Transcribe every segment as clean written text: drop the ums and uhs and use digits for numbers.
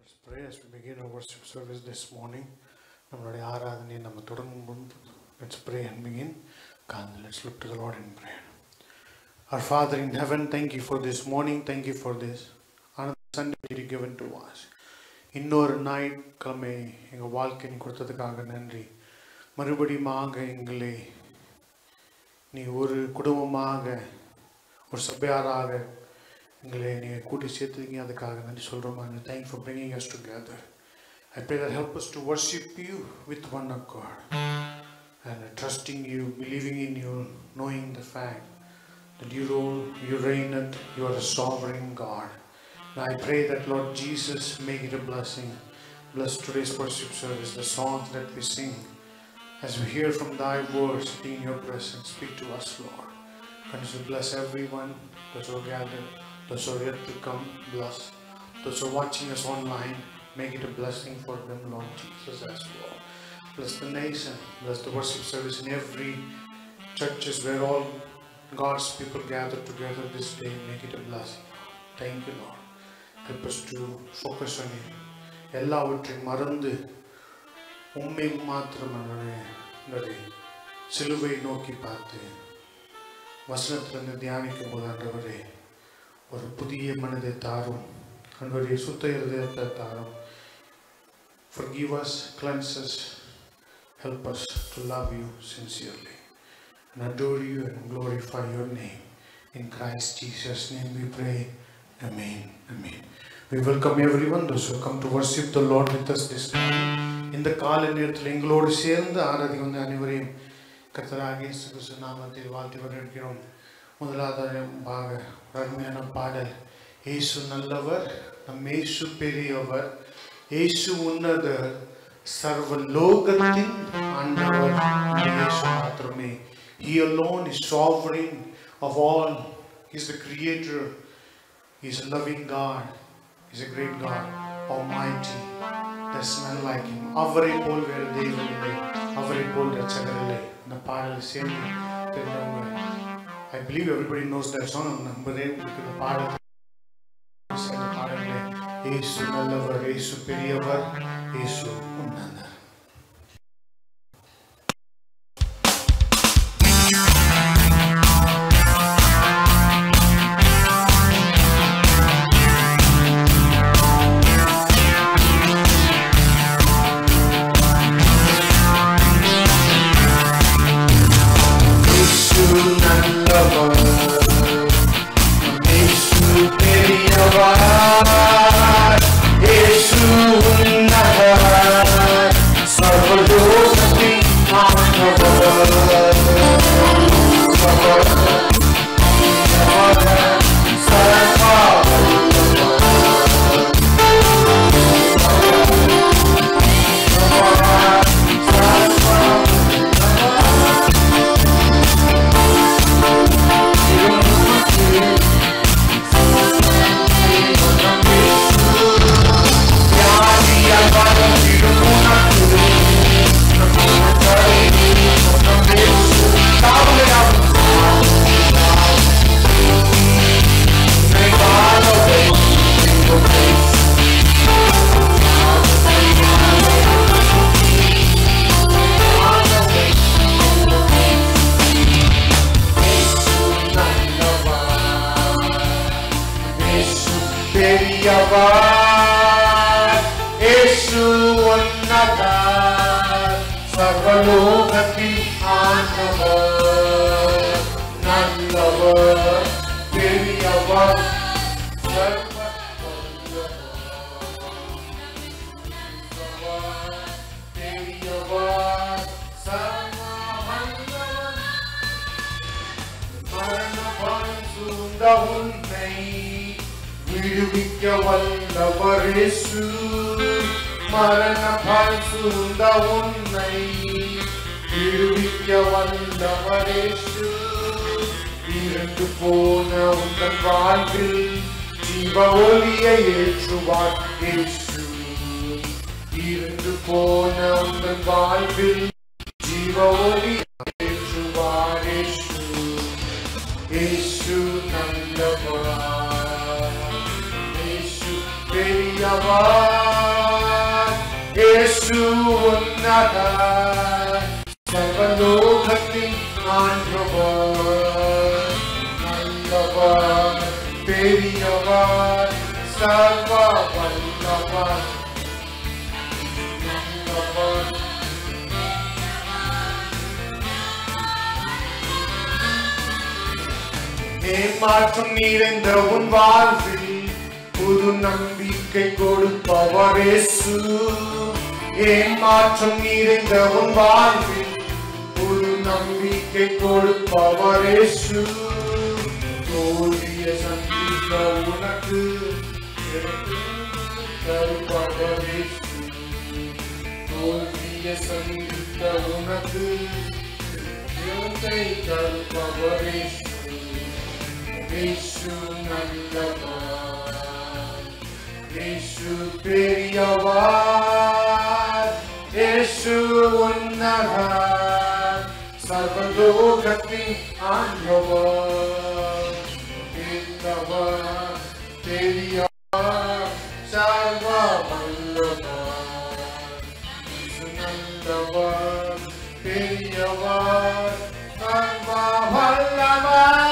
Let's pray as we begin our worship service this morning. நம்மளுடைய ஆராதனையை நம்ம தொடங்கும் முன்பு let's pray and begin. Let's look to the Lord in prayer. Our Father in heaven, thank you for this morning. Thank you for this another Sunday you given to us. இன்னொரு ஞாயிற்றுக்கிழமை எங்கள் வாழ்க்கையை கொடுத்ததுக்காக நன்றி. மறுபடியுமாக எங்களை நீ ஒரு குடும்பமாக ஒரு சபையாராக எங்களை நீங்கள் கூட்டி சேர்த்துங்க, அதுக்காக நன்றி சொல்கிறோம். And thank you for bringing us together. I pray that help us to worship you with one accord and trusting you, believing in you, knowing the fact that you rule, you reign, and you are a sovereign God. And I pray that Lord Jesus make it a blessing. Bless today's worship service, the songs that we sing. As we hear from thy words in your presence, speak to us, Lord. Continue to bless everyone, those who are gathered, those who are yet to come, bless. Those who are watching us online, make it a blessing for them, Lord Jesus, as well. Bless the nation, bless the worship service in every churches where all God's people gather together this day, make it a blessing. Thank you, Lord. Help us to focus on you. எல்லாவற்றையும் மறந்து உம்மை மாத்திரம் சிலுவை நோக்கி பார்த்து வசனத்திலிருந்து தியானிக்கும் போது ஆண்டவரே ஒரு புதிய மனதை தாரும், ஆண்டவரே சுத்த இருதயத்தை தாரும். Forgive us, cleanse us, help us to love you sincerely and adore you and glorify your name. In Christ Jesus' name we pray. Amen. Amen. We welcome everyone, those who come to worship the Lord with us this morning. இந்த கால நேரத்தில் எங்களோடு சேர்ந்து ஆராதி வந்த அனைவரையும் கர்த்தராகிய இயேசு கிறிஸ்து நாமத்தில் வாழ்த்தி வரவேற்கிறோம். முதலாவதாக அருமையான பாடல், இயேசு நல்லவர், நம் இயேசு பெரியவர், இயேசு உன்னதர், சர்வலோகத்தின் ஆண்டவர் இயேசு மாத்திரமே. He alone is sovereign of all. He is the creator. He is a loving God. He is a great God, almighty. There's none like him. அவரை போல் வேறு தெய்வம் இல்லை, அவரை போல் ரட்சகர் இல்லை. இந்த பாடலை சேர்ந்து தெரிந்தவங்க, I believe everybody knows that song. நம்புறேன் உங்களுக்கு இந்த பாடல் சேர்ந்த பாடல்களே. இயேசு நல்லவர், இயேசு பெரியவர், இயேசு உன்னதர். Yesu, Yesu, Yesu, உன்னதர் சர்வலோகத்தின் ஆண்டவர் நல்லவர் பெரியவர் சர்வ வல்லவர் நல்லவர் ஏமாற்றம் நிறைந்த உன் வாழ்வில் புது நம்பிக்கை கொடுப்பவர் இயேசு. ஏமாற்றம் நிறைந்த உன் வாழ்வில் புது நம்பிக்கை கொடுப்பவர் இயேசு. தோல்வியை சந்திக்க உனக்கு தருபவர் இயேசு. தோல்வியை சந்திக்க உனக்கு தருபவர் இயேசு. இயேசு நல்லவர், இயேசு பெரியவர், இயேசு உன்னதர் சர்வலோகத்தின் ஆண்டவர் பெரியவர் சர்வ வல்லவர் நல்லவர் பெரியவர் சர்வ வல்லவர்.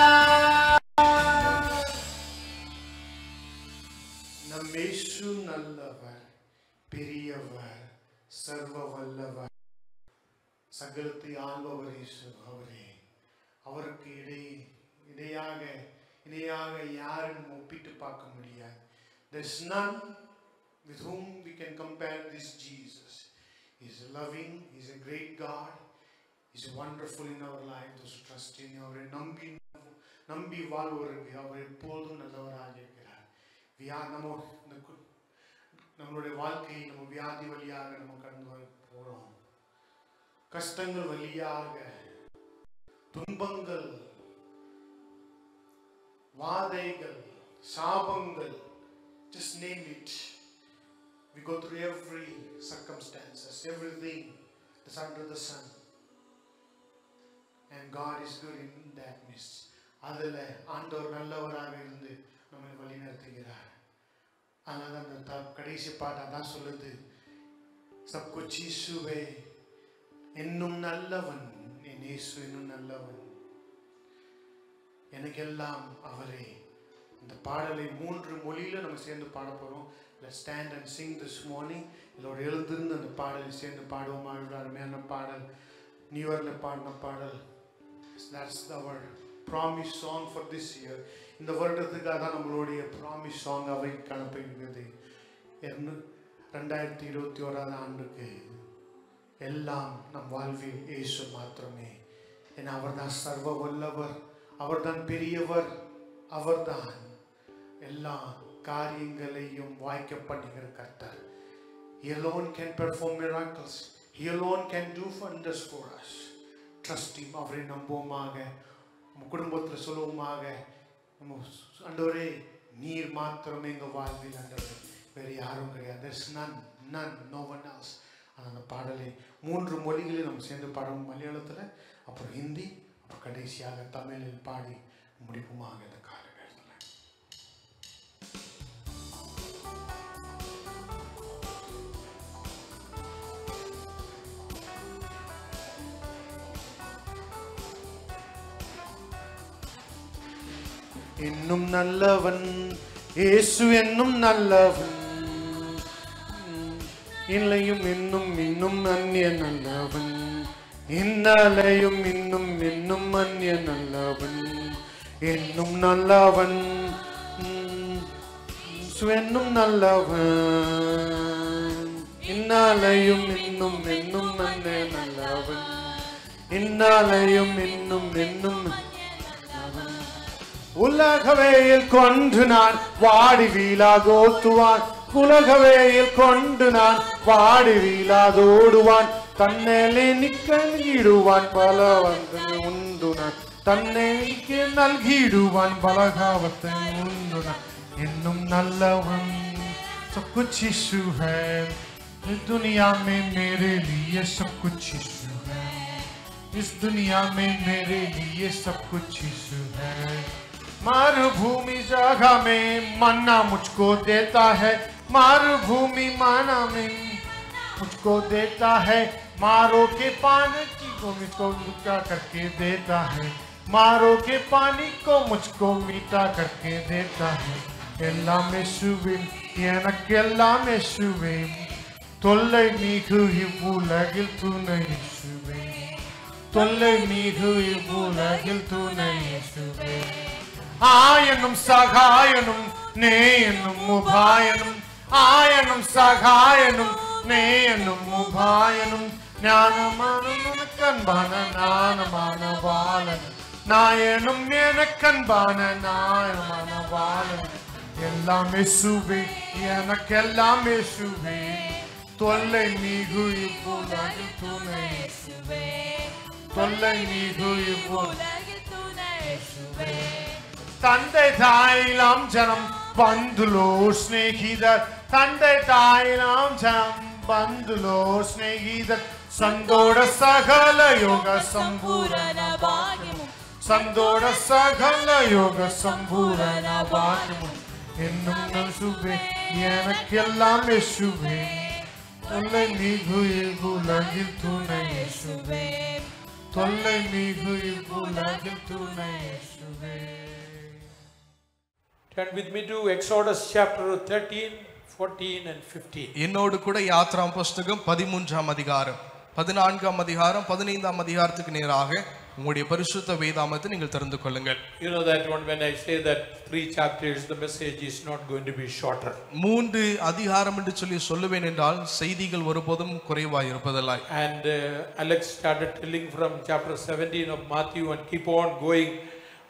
இயேசு நல்லவர் பெரியவர் சர்வ வல்லவர் சகலத்தை ஆள்பவர் இயேசு அவரே. அவருக்கு இணையாக யாரும் ஒப்பிட்டு பார்க்க முடியாது. There is none with whom we can compare this Jesus. He is loving, he is a great God, he is wonderful in our life. Those who trust in him, அவரை நம்பி வாழ்வருக்கு அவர் எப்போதும் நல்லவராக இருக்கிறார். நம்மளுடைய வாழ்க்கையில் நம்ம வியாதி வழியாக நம்ம கடந்து போறோம். கஷ்டங்கள் வழியாக, துன்பங்கள், வாதைகள், சாபங்கள், just name it. We go through every circumstances, everything that's under the sun, and God is good in that midst. அதில் ஆண்டவர் நல்லவராக இருந்து நம்மை வழி நடத்துகிறார். ஆனால் அந்த கடைசி பாட்டு அதான் சொல்லுது, சப் குச் இயேசுவே இன்னும் நல்லவன், என் இயேசு இன்னும் நல்லவன், எனக்கெல்லாம் அவரே. இந்த பாடலை 3 மொழியில நம்ம சேர்ந்து பாட போறோம். Let's stand and sing this morning. இதோட எழுந்திருந்து அந்த பாடலை சேர்ந்து பாடுவோமா? அருமையான பாடல், நியூ இயர்ல பாடின பாடல். That's our promise song for this year. இந்த வருடத்துக்காக தான் நம்மளுடைய ப்ராமிஸ் சாங் அவை காணப்படுகிறது. 2021 ஆண்டுக்கு எல்லாம் நம் வாழ்வில் இயேசு மாத்திரமே. ஏன்னா அவர்தான் சர்வ வல்லவர், அவர்தான் பெரியவர், அவர்தான் எல்லா காரியங்களையும் வாய்க்க பண்ணுகிற கர்த்தர். He alone can perform miracles. He alone can do wonders for us. Trust him. அவரை நம்புவோமாக, நம்ம குடும்பத்தில் சொல்லுவோமாக, ஆண்டவரே நீர் மாத்திரமே எங்க வாழ்வில் ஆண்டவரே, வேறு யாரும் கிடையாது. There's none, no one else. அந்த பாடலை 3 மொழிகளில் நம்ம சேர்ந்து பாடணும். மலையாளத்தில், அப்புறம் ஹிந்தி, அப்புறம் கடைசியாக தமிழில் பாடி முடிப்புமாக இந்த காலகட்டத்தில். இன்னும் நல்லவன் இயேசு, என்னும் நல்லவன், இல்லையும் இன்னும் அந்நிய நல்லவன், இன்னாலையும் இன்னும் அந்நிய நல்லவன், என்னும் நல்லவன், என்னும் நல்லவன், இன்னாலையும் இன்னும் அந்நிய நல்லவன், இன்னாலையும் இன்னும் உலகவேயில் கொண்டு நான் வாடி வீழாதோத்துவான், உலகவேயில் கொண்டு நான் வாடி வீழாதோடுவான், தன்னேலே நிற்கிடுவான் பல வந்து உண்டு நான், தன்னேக்கு நல்கிடுவான் பலகாவத்தை உண்டு நான், இன்னும் நல்லவன் सब कुछ यीशु है, इस दुनिया में मेरे लिए सब कुछ यीशु है, इस दुनिया में मेरे लिए सब कुछ यीशु है। मरुभूमि जगह में मन्ना मुझको देता है, मरुभूमि मन्ना में मुझको देता है, मारो के पानी को मुझको मीठा करके देता है, मारो के पानी को मुझको मीठा करके देता है. எல்லாம் இயேசுவின், எனக்கு எல்லாம் இயேசுவின், தொல்லை மிகு இவ்வுலகில் துணை இயேசுவே, தொல்லை மிகு இவ்வுலகில் துணை இயேசுவே. ஆயனும் சகாயனும் நேயனும் உபாயனும், ஆயனும் சகாயனும் நேயனும் உபாயனும், ஞானமான கண்பான ஞானமான பாலன், நாயனும் எனக்கன்பான நாயனமான பாலன். எல்லாம் இயேசுவே, எனக்கெல்லாம் இயேசுவே, தொல்லை மிகு இவ்வுலகில் துணை இயேசுவே, தொல்லை மிகு இவ்வுலகில் துணை இயேசுவே. தந்தை தாயிலாம் ஜனம் பந்துலோ ஸ்நேகிதர், தந்தை தாயிலாம் ஜனம் பந்துலோ ஸ்நேகிதர், ಸಂದೋಡ ಸಕಲ ಯೋಗ ಸಂಪೂರ್ಣ ಭಾಗ್ಯಮು, ಸಂದೋಡ ಸಕಲ ಯೋಗ ಸಂಪೂರ್ಣ ಭಾಗ್ಯಮು. என்னும் இயேசுவே, எனக்கெல்லாம் இயேசுவே, தொல்லை மிகு இவ்வுலகில் துணை இயேசுவே, தொல்லை மிகு இவ்வுலகில் துணை இயேசுவே. Turn with me to Exodus chapter 13, 14 and 15. என்னோடு கூட யாத்ரா புஸ்தகம் 13ஆம் அதிகாரம், 14ஆம் அதிகாரம், 15ஆம் அதிகாரத்துக்கு நேராக உங்களுடைய பரிசுத்த வேதாகமத்தை நீங்கள் தெரிந்து கொள்ளுங்கள். You know that when I say that 3 chapters, the message is not going to be shorter. 3 அதிகாரம் என்று சொல்லி சொல்லுவேன் என்றால் செய்திகள் ஒருபோதும் குறைவாய் இருப்பதில்லை. And Alex started telling from chapter 17 of Matthew and keep on going.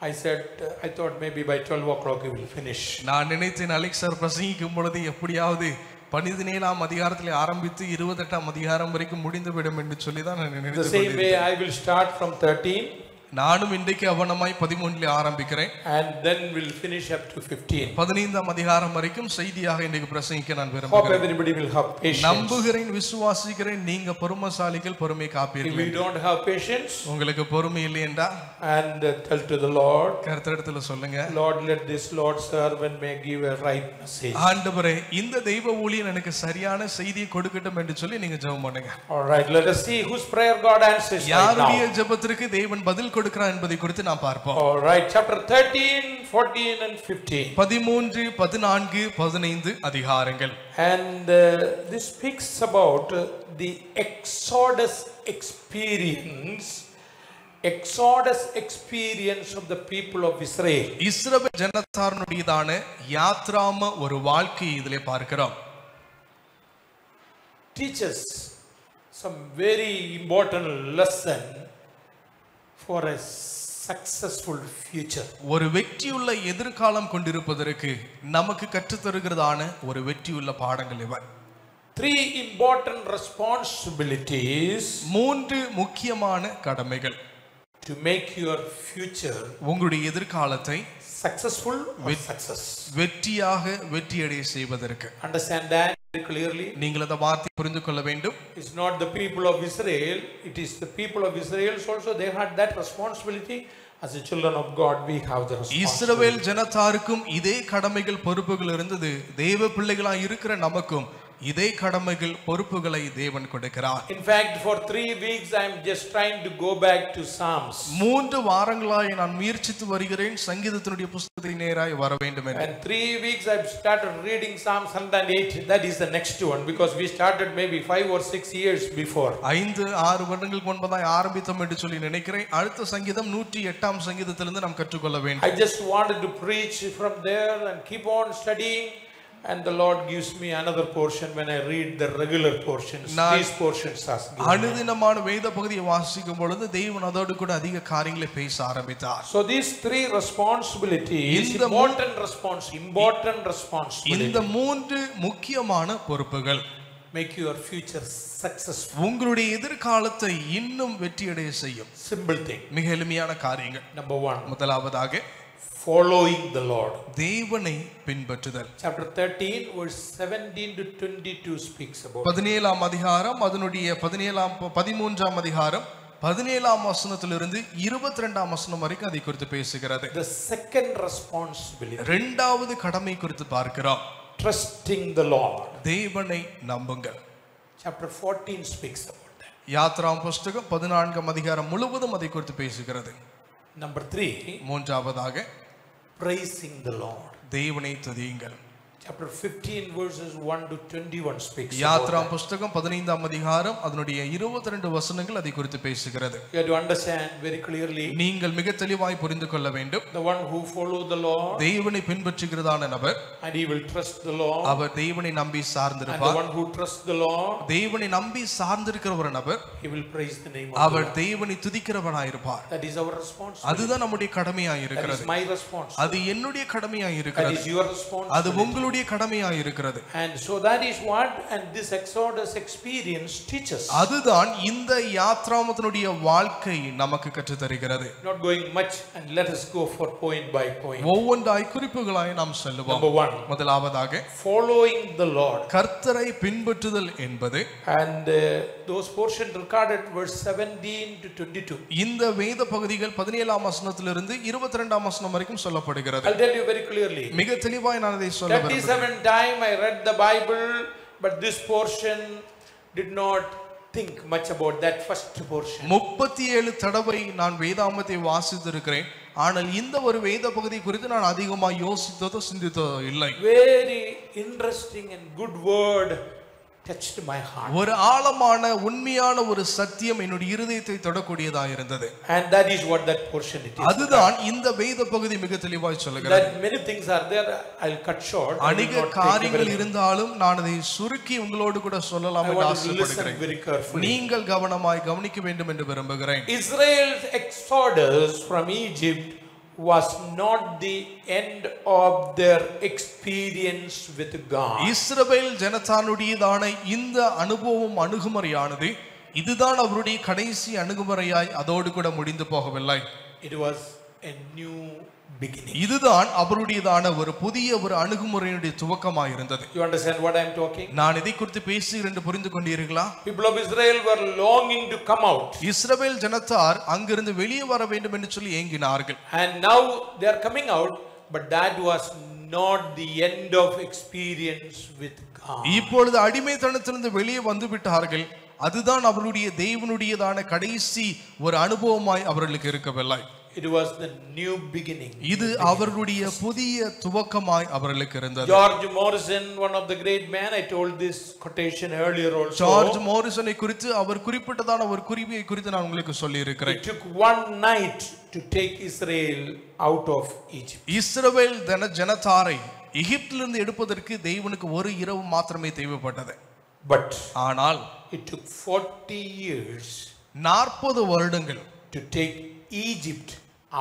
I said, I thought maybe by 12 o'clock he will finish. நான் நினைத்தேன் அலெக்ஸ் சார் பிரசங்கிக்கும் பொழுது எப்படியாவது 17ஆம் அதிகாரத்திலே ஆரம்பித்து 28ஆம் அதிகாரம் வரைக்கும் முடிந்துவிடும் என்று சொல்லி தான் நான் நினைத்தேன். The same way I will start from 13. நானும் இன்றைக்கு அவனமாய் 13ல ஆரம்பிக்கிறேன். And then we'll finish up to 15. 15ஆம் அதிகாரம் வரைக்கும் செய்தியாக இன்றைக்கு பிரசங்கிக்க நான் Hope விரும்புகிறேன். everybody will have patience. நம்புகிறேன், விசுவாசிக்கிறேன், நீங்க பொறுமைசாலிகள், பொறுமை If காப்பீர்கள். we don't have patience, உங்களுக்கு பொறுமை இல்லை என்றா and tell to the Lord, கர்த்தரிடத்துல சொல்லுங்க, Lord, let this Lord servant may give a right message. ஆண்டவரே இந்த தெய்வ ஊழியன் எனக்கு சரியான செய்தியை கொடுக்கட்டும் என்று சொல்லி நீங்க ஜெபம் பண்ணுங்க. All right, let us see whose prayer God answers right யாருடைய now. ஜெபத்திற்கு தேவன் பதில் கொடுக்கிறார் என்பதை குறித்து நாம் பார்ப்போம். All right, chapter 13, 14 and 15. 13, 14, 15 அதிகாரங்கள். And this speaks about the Exodus experience of the people of Israel. இஸ்ரவேல் ஜனத்தாருடையதான யாத்ராம ஒரு வாழ்க்கை இதிலே பார்க்கிறோம். Teaches some very important lesson for a successful future. ஒரு வெற்றியுள்ள எதிர்காலம் கொண்டிருப்பதற்கு நமக்கு கற்றுத் தருகிறதான ஒரு வெற்றியுள்ள பாடங்கள் இவை. 3 important responsibilities 3 முக்கியமான கடமைகள் to make your future உங்களுடைய எதிர்காலத்தை successful or success. வெற்றியாக வெற்றியடைய செய்வதற்கு. Understand that clearly. நீங்கள் அந்த வார்த்தையை புரிந்து கொள்ள வேண்டும். It's not the people of Israel, it is the people of Israel also, they had that responsibility. As the children of God, we have the responsibility. இஸ்ரவேல் ஜனத்தாருக்கும் இதே கடமைகள் பொறுப்புகள் இருந்தது. தேவ பிள்ளைகளாய் இருக்கிற நமக்கும் இதே கடமைகள் பொறுப்புகளை தேவன் கொடுக்கிறார். In fact, for 3 weeks I am just trying to go back to Psalms. 3 வாரங்களாய் நான் முயற்சித்து வருகிறேன் சங்கீதத்தினுடைய புத்தகத்துக்கு நேராய் வர வேண்டும் என்று. And 3 weeks I have started reading Psalms 108. That is the next one because we started maybe 5 or 6 years before. 5-6 வருடங்களுக்கு முன்பதாய் ஆரம்பித்தோம் என்று சொல்லி நினைக்கிறேன். அடுத்த சங்கீதம் 108ஆம் சங்கீதத்திலிருந்து நாம் கற்றுக்கொள்ள வேண்டும். I just wanted to preach from there and keep on studying. And the Lord gives me another portion when I read the regular portions. These portions are அனுதினமான வேத பகுதியை வாசிக்கும் பொழுது தேவன் அதோடு கூட அதிக காரியங்களை பேச ஆரம்பித்தார். So these 3 responsibilities, important responsibilities. இந்த 3 முக்கியமான பொறுப்புகள் make your future successful. உங்களுடைய எதிர்காலத்தை இன்னும் வெற்றியடைய செய்யும். Simple thing. மிக எளிமையான காரியங்கள். Number 1. முதலாவதாக following the Lord. தேவனை பின்பற்றுதல். Chapter 13 verse 17 to 22 speaks about. 17ஆம் அதிகாரம் அதனுடைய 13ஆம் அதிகாரம் 17ஆம் வசனத்திலிருந்து 22ஆம் வசனம் வரைக்கும் அதை குறித்து பேசுகிறது. The second responsibility. இரண்டாவது கடமை குறித்து பார்க்கிறோம். Trusting the Lord. தேவனை நம்புங்கள். Chapter 14 speaks about that. யாத்ராம் புஸ்தகம் 14ஆம் அதிகாரம் முழுவதும் அதை குறித்து பேசுகிறது. Number 3, மூன்றாவதாக praising the Lord. தேவனை துதியுங்கள். Chapter 15 verses 1 to 21 speaks about யாத்ராம் that. புஸ்தகம் 15ஆம் அதிகாரம் அதனுடைய 22 வசனங்கள் அதை குறித்து பேசுகிறது. You have to understand very clearly, நீங்கள் மிக தெளிவாய் புரிந்து கொள்ள வேண்டும். the one who follow the Lord தேவனை பின்பற்றுகிறதான நபர் and he will trust the Lord, அவர் தேவனை நம்பி and the சார்ந்திருப்பார். one who trusts the Lord, தேவனை நம்பி சார்ந்திருக்கிற ஒரு நபர் he will praise the name of the our Lord. தேவனை துதிக்கிறவனாயிருப்பார். That is our responsibility. அதுதான் நம்முடைய கடமையாய் That இருக்கிறது. is my responsibility. அது என்னுடைய கடமையாய் That இருக்கிறது. is your அது responsibility. உங்களுடைய கடமையாய் இருக்கிறது. And so that is what and this Exodus experience teaches. அதுதான் இந்த யாத்ராமத்தினுடைய வாழ்க்கை நமக்கு கற்றுத் தருகிறது. Not going much, and let us go for point by point. ஒவ்வொன்றாய் குறிப்புகளாய் நாம் செல்லுவோம். Number 1, முதலாவதாக following the Lord. கர்த்தரை பின்பற்றுதல் என்பது And those portions recorded verse 17 to 22. இந்த வேத பகுதிகள் 17ஆம் வசனத்திலிருந்து 22ஆம் வசனம் வரைக்கும் சொல்லப்படுகிறது. I'll tell you very clearly. மிக தெளிவாய் நான் அதை சொல்ல விரும்புகிறேன். 37 times I read the Bible, but this portion did not think much about that first portion. 37 தடவை நான் வேதாகமத்தை வாசித்திருக்கிறேன். ஆனால் இந்த ஒரு வேத பகுதி குறித்து நான் அதிகமாக யோசித்ததோ சிந்தித்ததோ இல்லை. Very interesting and good word touched my heart. ஒரு ஆழமான உண்மையான ஒரு சத்தியம் என்னுடைய இருதயத்தை தொடக்கூடியதாக இருந்தது. And that is what that portion it is. அதுதான் இந்த வேத பகுதி மிக தெளிவாய் சொல்லுகிறது. That many things are there. I'll cut short. அநேக காரியங்கள் இருந்தாலும் நான் அதை சுருக்கி உங்களோடு கூட சொல்லலாம் I என்று want to listen ஆசைப்படுகிறேன். very carefully. நீங்கள் கவனமாய் கவனிக்க வேண்டும் என்று விரும்புகிறேன். Israel's exodus from Egypt was not the end of their experience with God. இஸ்ரவேல் ஜனத்தானுடையதான இந்த அனுபவம் அணுகுமுறையானது இதுதான் அவருடைய கடைசி அணுகுமுறையாய் அதோடு கூட முடிந்து போகவில்லை. It was a new beginning. இதுதான் அவருடையதான ஒரு புதிய ஒரு அணுகுமுறையினுடைய துவக்கமாக இருந்தது. You understand what I am talking? நான் இதை குறித்து பேசுகிறேன் என்று புரிந்து கொண்டீர்களா? People of Israel were longing to come out. இஸ்ரவேல் ஜனத்தார் அங்கிருந்து வெளியே வர வேண்டும் என்று சொல்லி ஏங்கினார்கள். And now they are coming out, but that was not the end of experience with God. இப்பொழுது அடிமைத்தனத்திலிருந்து வெளியே வந்து விட்டார்கள். அதுதான் அவருடைய தேவனுடையதான கடைசி ஒரு அனுபவமாய் அவர்களுக்கு இருக்கவில்லை. It was the new beginning. இது அவர்களுடைய புதிய துவக்கமாய் அவர்களுக்கு இருந்தது. George Morrison, one of the great men, I told this quotation earlier also. George மோரிசனை குறித்து அவர் குறிப்பிட்டதான ஒரு குறிப்பை குறித்து நான் உங்களுக்கு சொல்லி இருக்கிறேன். It took one night to take Israel out of Egypt. இஸ்ரவேல் ஜனத்தாரை எகிப்திலிருந்து எடுப்பதற்கு தேவனுக்கு ஒரு இரவு மாத்திரமே தேவைப்பட்டது. But ஆனால் it took 40 years 40 வருடங்கள் to take Egypt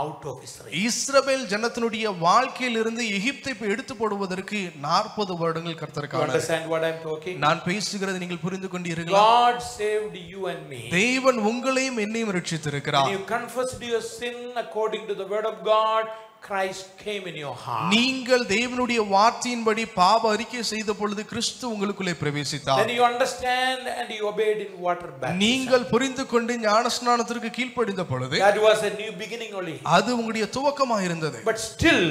out of Israel. இஸ்ரவேல் ஜனத்தினுடைய வாழ்க்கையிலிருந்து எகிப்தை எடுத்து போடுவதற்கு 40 வருடங்கள் You கர்த்தருக்கான. understand what I am talking? நான் பேசுகிறது நீங்கள் புரிந்து கொண்டீர்களா? God saved you and me. தேவன் உங்களையும் என்னையும் ரட்சித்திருக்கிறார். When you confessed your sin according to the word of God, Christ came in your heart. நீங்கள் தேவனுடைய வார்த்தையின்படி பாவ அறிக்கை செய்த பொழுது கிறிஸ்து உங்களுக்குள்ளே பிரவேசித்தார். Then you understand and you obeyed in water baptism. நீங்கள் புரிந்து கொண்டு ஞானஸ்நானத்திற்கு கீழ்ப்படிந்த பொழுது That was a new beginning only. அது உங்களுடைய துவக்கமாக இருந்தது. But still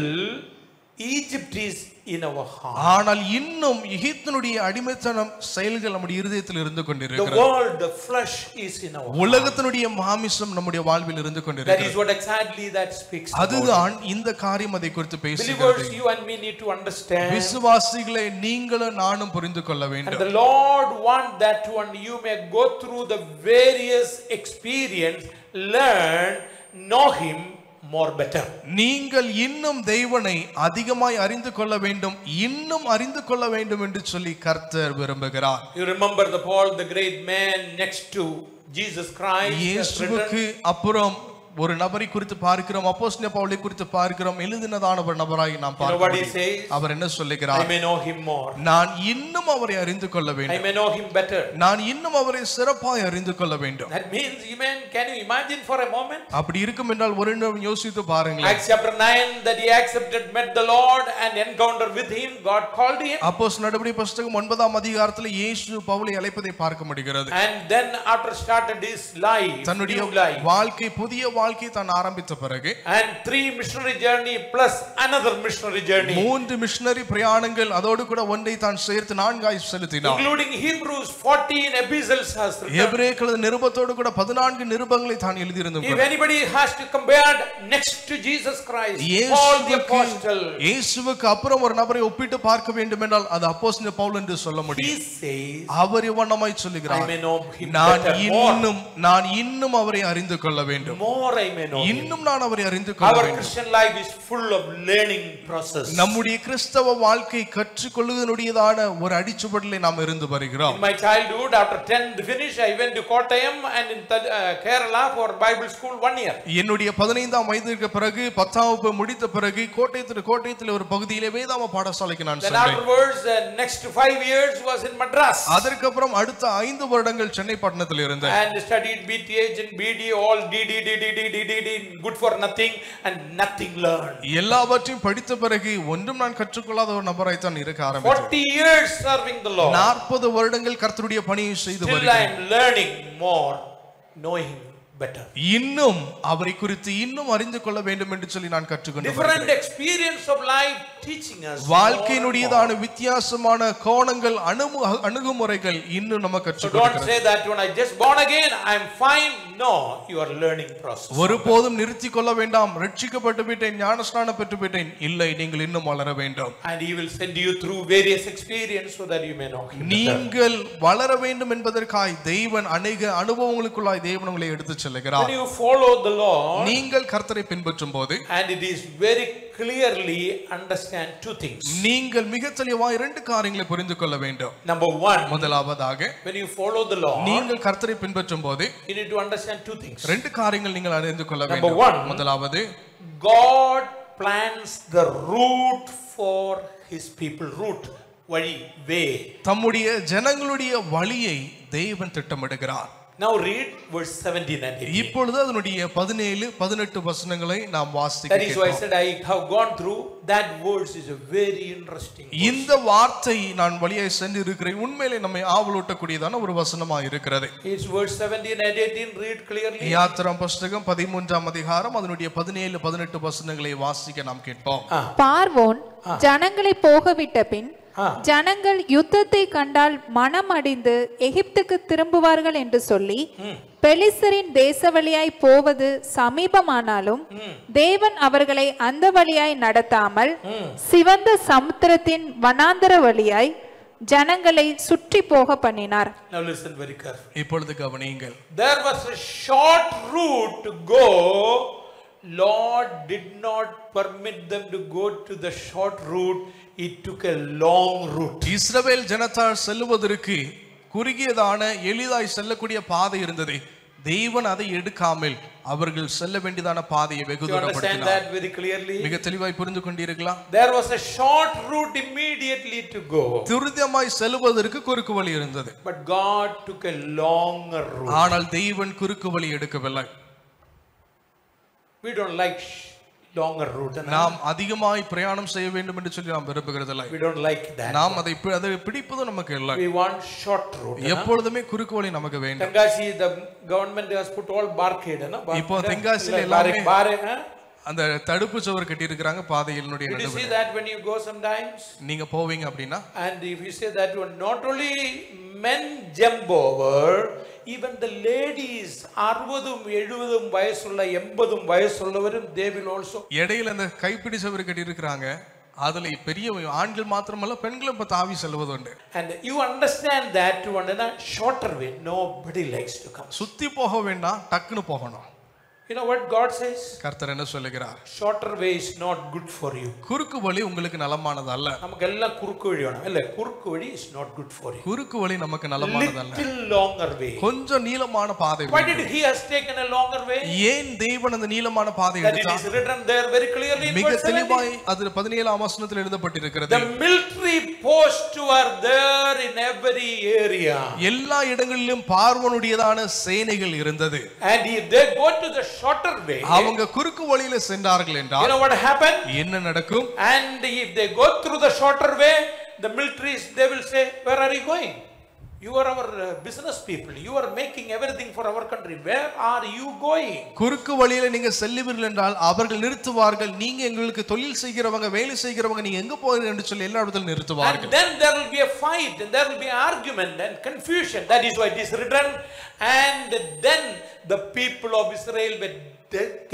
Egypt is in our heart. ஆனால் இன்னும் எகிப்தினுடைய அடிமைத்தனம் செயல்கள் நம்முடைய இருதயத்தில் இருந்து The கொண்டிருக்கிறது. world, the flesh is in our heart. உலகத்தினுடைய மாமிசம் நம்முடைய வாழ்வில் இருந்து That is கொண்டிருக்கிறது. what exactly that speaks about. அதுதான் இந்த காரியம் அதை குறித்து பேசுகிறது. Believers, you and me need to understand. விசுவாசிகளே நீங்களும் நானும் புரிந்து கொள்ள And வேண்டும். the Lord wants that one you may go through the various experience, learn, know Him more better. நீங்கள் இன்னும் தேவனை அதிகமாய் அறிந்து கொள்ள வேண்டும், இன்னும் அறிந்து கொள்ள வேண்டும் என்று சொல்லி கர்த்தர் விரும்புகிறார். You remember the Paul, the great man next to Jesus Christ. இயேசுவுக்கு அப்புறம் ஒரு நபரை குறித்து பார்க்கிறோம், அப்போஸ்தலனாகிய பவுலை குறித்து பார்க்கிறோம், எழுதினதான ஒரு நபராய் நாம் பார்க்கிறோம். அவர் என்ன சொல்லுகிறார்? I may know him more. நான் இன்னும் அவரை அறிந்து கொள்ள I வேண்டும், may know him better. நான் இன்னும் அவரை சிறப்பாய் அறிந்து கொள்ள வேண்டும். That means, amen, can you imagine for a moment? அப்படி இருக்கும் என்றால் ஒரு நிமிடம் யோசித்து பாருங்களேன். Acts chapter 9, that he accepted, met the Lord and encounter with him, God called him. அப்போஸ்தலர் நடபடி புத்தகம் 9ஆம் அதிகாரத்தில் இயேசு பவுலை அழைப்பதை பார்க்க முடிகிறது. And then after started his life, தன்னுடைய new life. வாழ்க்கை புதிய வாழ்க்கையை தான் ஆரம்பித்த பிறகு and 3 missionary journey plus another missionary journey, 3 missionary பிரயாணங்கள் அதோடு கூட ஒன்றை தான் சேர்த்து 4 ஆய் செலுத்தினார். including Hebrews 14 epistles has written. எபிரேயர்கள் நிருபத்தோடு கூட 14 நிருபங்களை தான் எழுதி இருந்தார். If anybody has to compare next to Jesus Christ, Paul the apostle, இயேசுவுக்கு அப்புறம் ஒரு நபரை ஒப்பிட்டு பார்க்க வேண்டும் என்றால் அது அப்போஸ்தலன் பவுல் என்று சொல்ல he முடியும். says, அவர் இவ்வண்ணமாய் I சொல்லுகிறார், may know him better, நான் இன்னும் அவரை அறிந்து கொள்ள வேண்டும், more I may know him. இன்னும் நான் அவரை அறிந்து கொள்ள Our வேண்டும். Christian life is full of learning process. நம்முடைய கிறிஸ்தவ வாழ்க்கை கற்றுக்கொள்ளுவதனுடையதான ஒரு அடிச்சுவடிலே நாம் இருந்து வருகிறோம். In my childhood, after 10th finish, I went to Kottayam and in Kerala for Bible school 1 year. என்னுடைய 15ஆம் வயதிற்கு பிறகு 10ஆம் வகுப்பு முடித்த பிறகு கோட்டையத்தில் ஒரு பகுதியிலே வேதாம பாடசாலைக்கு நான் Then சென்றேன். afterwards, next 5 years was in Madras. அதற்கு அப்புறம் அடுத்த 5 வருடங்கள் சென்னை பட்டணத்தில் இருந்தேன். And studied BTH and BD, all DD, good for nothing and nothing learned. எல்லாவற்றையும் படித்த பிறகு ஒன்றும் நான் கற்றுக்கொள்ளாத ஒரு நபராய் தான் இருக்க ஆரம்பித்தேன். 40 years serving the Lord. 40 வருடங்கள் கர்த்தருடைய பணியை செய்து Still I வருகிறேன். am learning more, knowing Him better. இன்னும் அவரை குறித்து இன்னும் அறிந்து கொள்ள வேண்டும் என்று சொல்லி நான் கற்றுக்கொண்டேன். Different experience of life teaching us. வாழ்க்கையினுடையதான வித்தியாசமான கோணங்கள் அணுகுமுறைகள் இன்னும் நமக்கு So கற்றுக் don't கொடுக்கிறது. say that when I just born again I am fine. No, you are learning process. ஒருபோதும் நிறுத்திக் கொள்ள வேண்டாம், ரட்சிக்கப்பட்டு விட்டேன், ஞானஸ்நானம் பெற்று விட்டேன். இல்லை, நீங்கள் இன்னும் வளர வேண்டும். And He will send you through various experience so that you may know Him better. நீங்கள் வளர வேண்டும் என்பதற்காய் தேவன் அநேக அனுபவங்களுக்குள்ளாய் தேவன் உங்களை எடுத்துச் செல்கிறார். When you follow the Lord, நீங்கள் கர்த்தரை பின்பற்றும் போது and it is very clearly understand two things. நீங்கள் மிக தெளிவாய் 2 காரியங்களை புரிந்து கொள்ள வேண்டும். Number 1, முதலாவதாக when you follow the Lord, நீங்கள் கர்த்தரை பின்பற்றும் போது you need to understand two things. 2 காரியங்கள் நீங்கள் அறிந்து கொள்ள Number வேண்டும். 1, முதலாவது, God plans the route for His people. Route, வழி, way. தம்முடைய ஜனங்களுடைய வழியை தேவன் திட்டமிடுகிறார். Now read verse 17 and 18. இப்பொழுது அதனுடைய 17 18 வசனங்களை நாம் வாசிக்க That is why I கேட்போம். said I have gone through that verse is a very interesting verse. இந்த வார்த்தை நான் வழியாய் சென்று இருக்கிறேன், உண்மையிலே நம்மை ஆவலூட்டக்கூடியதான ஒரு வசனமா இருக்கிறது. It's verse 17 and 18. Read clearly. யாத்திராம் புஸ்தகம் 13ஆம் அதிகாரம் அதனுடைய 17 18 வசனங்களை வாசிக்க நாம் கேட்போம். பார்வோன் ஜனங்களை போகவிட்ட பின் ஜனங்கள் யுத்தத்தை கண்டால் மனமடிந்து எகிப்துக்கு திரும்புவார்கள் என்று சொல்லி பெலிஸ்தரின் தேச வழியாய் போவது சமீபமானாலும் தேவன் அவர்களை அந்த வழியாய் நடத்தாமல் சிவந்த சமுத்திரத்தின் வனாந்தர வழியாய் ஜனங்களை சுற்றி போக பண்ணினார். Now listen very carefully. இப்பொழுது கவனியுங்கள். There was a short route to go. Lord did not permit them to go to the short route. He took a long route. இஸ்ரவேல் ஜனத்தார் செல்வதற்கு குறுகியதான எளிதாய் செல்லக்கூடிய பாதை இருந்தது. தேவன் அதை எடுக்காமல் அவர்கள் செல்ல வேண்டியதான பாதையை வெகு தூரப்படுத்தினார். That very clearly. மிக தெளிவாய் புரிந்து கொண்டீர்களா? There was a short route immediately to go. துரிதமாய் செல்வதற்கு குறுக்கு வழி இருந்தது. But God took a longer route. ஆனால் தேவன் குறுக்கு வழி எடுக்கவில்லை. We don't like longer route. நாம் அதிகமாய் பிரயாணம் செய்ய வேண்டும் என்று சொல்லி நாம் விரும்புகிறதில்லை. We don't like that. நாம் அதை பிடிப்பது நமக்கு இல்லை. We want short route. எப்பொழுதுமே குறுக்கு வழி நமக்கு வேண்டும். Tengasi, the government has put all barricade, na? இப்போ தென்காசியில் எல்லாமே அந்த தடுப்பு சுவர் கட்டி இருக்காங்க பாதையினுடைய nadu. Did you see that when you go sometimes? நீங்க போவீங்க அப்படினா, and if you say that one, not only men jump over, even the ladies 60 70 வயசுள்ள 80 வயசுள்ளவரும் they will also. இடையில அந்த கைப்பிடி சுவர் கட்டி இருக்காங்க, அதுல பெரிய ஆண்கள் மாத்திரமல்ல பெண்களும் இப்ப தாவி செல்வது உண்டு. And you understand that one in a shorter way nobody likes to come. சுத்தி போக வேண்டாம், டக்குன்னு போகணும். You know what God says? கர்த்தர் என்ன சொல்லுகிறார்? Shorter way is not good for you. குறுக்கு வழி உங்களுக்கு நலமானது அல்ல. நமக்கு எல்லாம் குறுக்கு வழி வேணும். இல்ல, குறுக்கு வழி is not good for you. குறுக்கு வழி நமக்கு நலமானது அல்ல. Little longer way. கொஞ்சம் நீளமான பாதை. Why did he has taken a longer way? ஏன் தேவன் அந்த நீளமான பாதை எடுத்தார்? That is written there very clearly in மிக verse 17. தெளிவாய் அது 17ஆம் வசனத்தில் எழுதப்பட்டிருக்கிறது. The military posts were there in every area. எல்லா இடங்களிலும் பார்வோனுடையதான சேனைகள் இருந்தது. And if they go to the shorter way, அவங்க குறுக்கு வழியில சென்றார்கள் என்றால் you know what happened? என்ன நடக்கும்? And if they go through the shorter way, the militaries they will say, where are you going? You are our business people. You are making everything for our country. Where are you going? குறுக்கு வழியில நீங்க செல்லுவீர்கள் என்றால் அவர்கள் நிறுத்துவார்கள். நீங்க எங்களுக்கு தொழில் செய்கிறவங்க, வேலை செய்கிறவங்க, நீங்க எங்க போறீங்க என்று சொல்லி எல்லா இடத்திலும் நிறுத்துவார்கள். And then there will be a fight and there will be argument and confusion. That is why it is written. And then the people of Israel will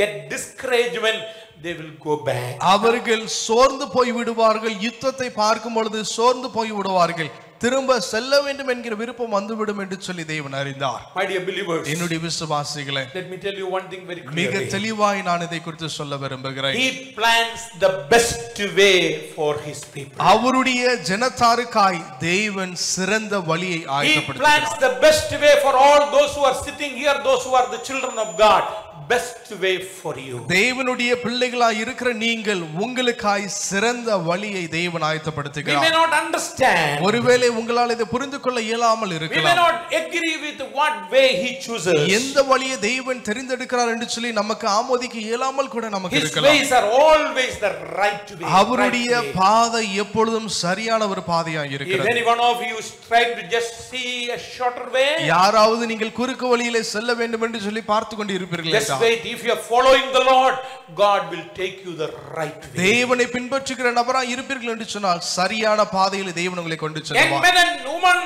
get discouragement. They will go back. அவர்கள் சோர்ந்து போய் விடுவார்கள். யுத்தத்தை பார்க்கும் பொழுது சோர்ந்து போய் விடுவார்கள். திரும்ப செல்ல வேண்டும் என்கிற விருப்பம் வந்துவிடும் என்று சொல்லி தேவன் அறிந்தார். My dear believers, என்னுடைய விசுவாசிகளே, let me tell you one thing very clearly. மிக தெளிவாய் நான் இதை குறித்து சொல்ல விரும்புகிறேன். He plans the best way for his people. அவருடைய ஜனத்தாருக்காய் தேவன் சிறந்த வழியை He ஆயத்தப்படுத்துகிறார். plans the best way for all those who are sitting here, those who are the children of God. Best way for you. தேவனுடைய பிள்ளைகளாய் இருக்கிற நீங்கள் உங்களுக்காய் சிறந்த வழியை தேவன் We ஆயத்தப்படுத்துகிறார். may not understand. ஒருவேளை உங்களால் இதை புரிந்து கொள்ள இயலாமல் We may இருக்கலாம். not agree with what way he chooses. எந்த வழியை தேவன் தெரிந்தெடுக்கிறார் என்று சொல்லி நமக்கு ஆமோதிக்க இயலாமல் கூட நமக்கு His இருக்கலாம். ways are always the right way. அவருடைய பாதை எப்பொழுதும் சரியான ஒரு பாதையாய் If இருக்கிறது. any one of you is trying to just see a shorter way, யாராவது நீங்கள் குறுக்கு வழியிலே செல்ல வேண்டும் என்று சொல்லி பார்த்து கொண்டு இருப்பீர்கள் just wait. If you are following the Lord, God will take you the right way. தேவனை பின்பற்றுகிற நபராய் இருப்பீர்கள் என்று சொன்னால் சரியான பாதையில் தேவன் உங்களை கொண்டு Young செல்வார். men and women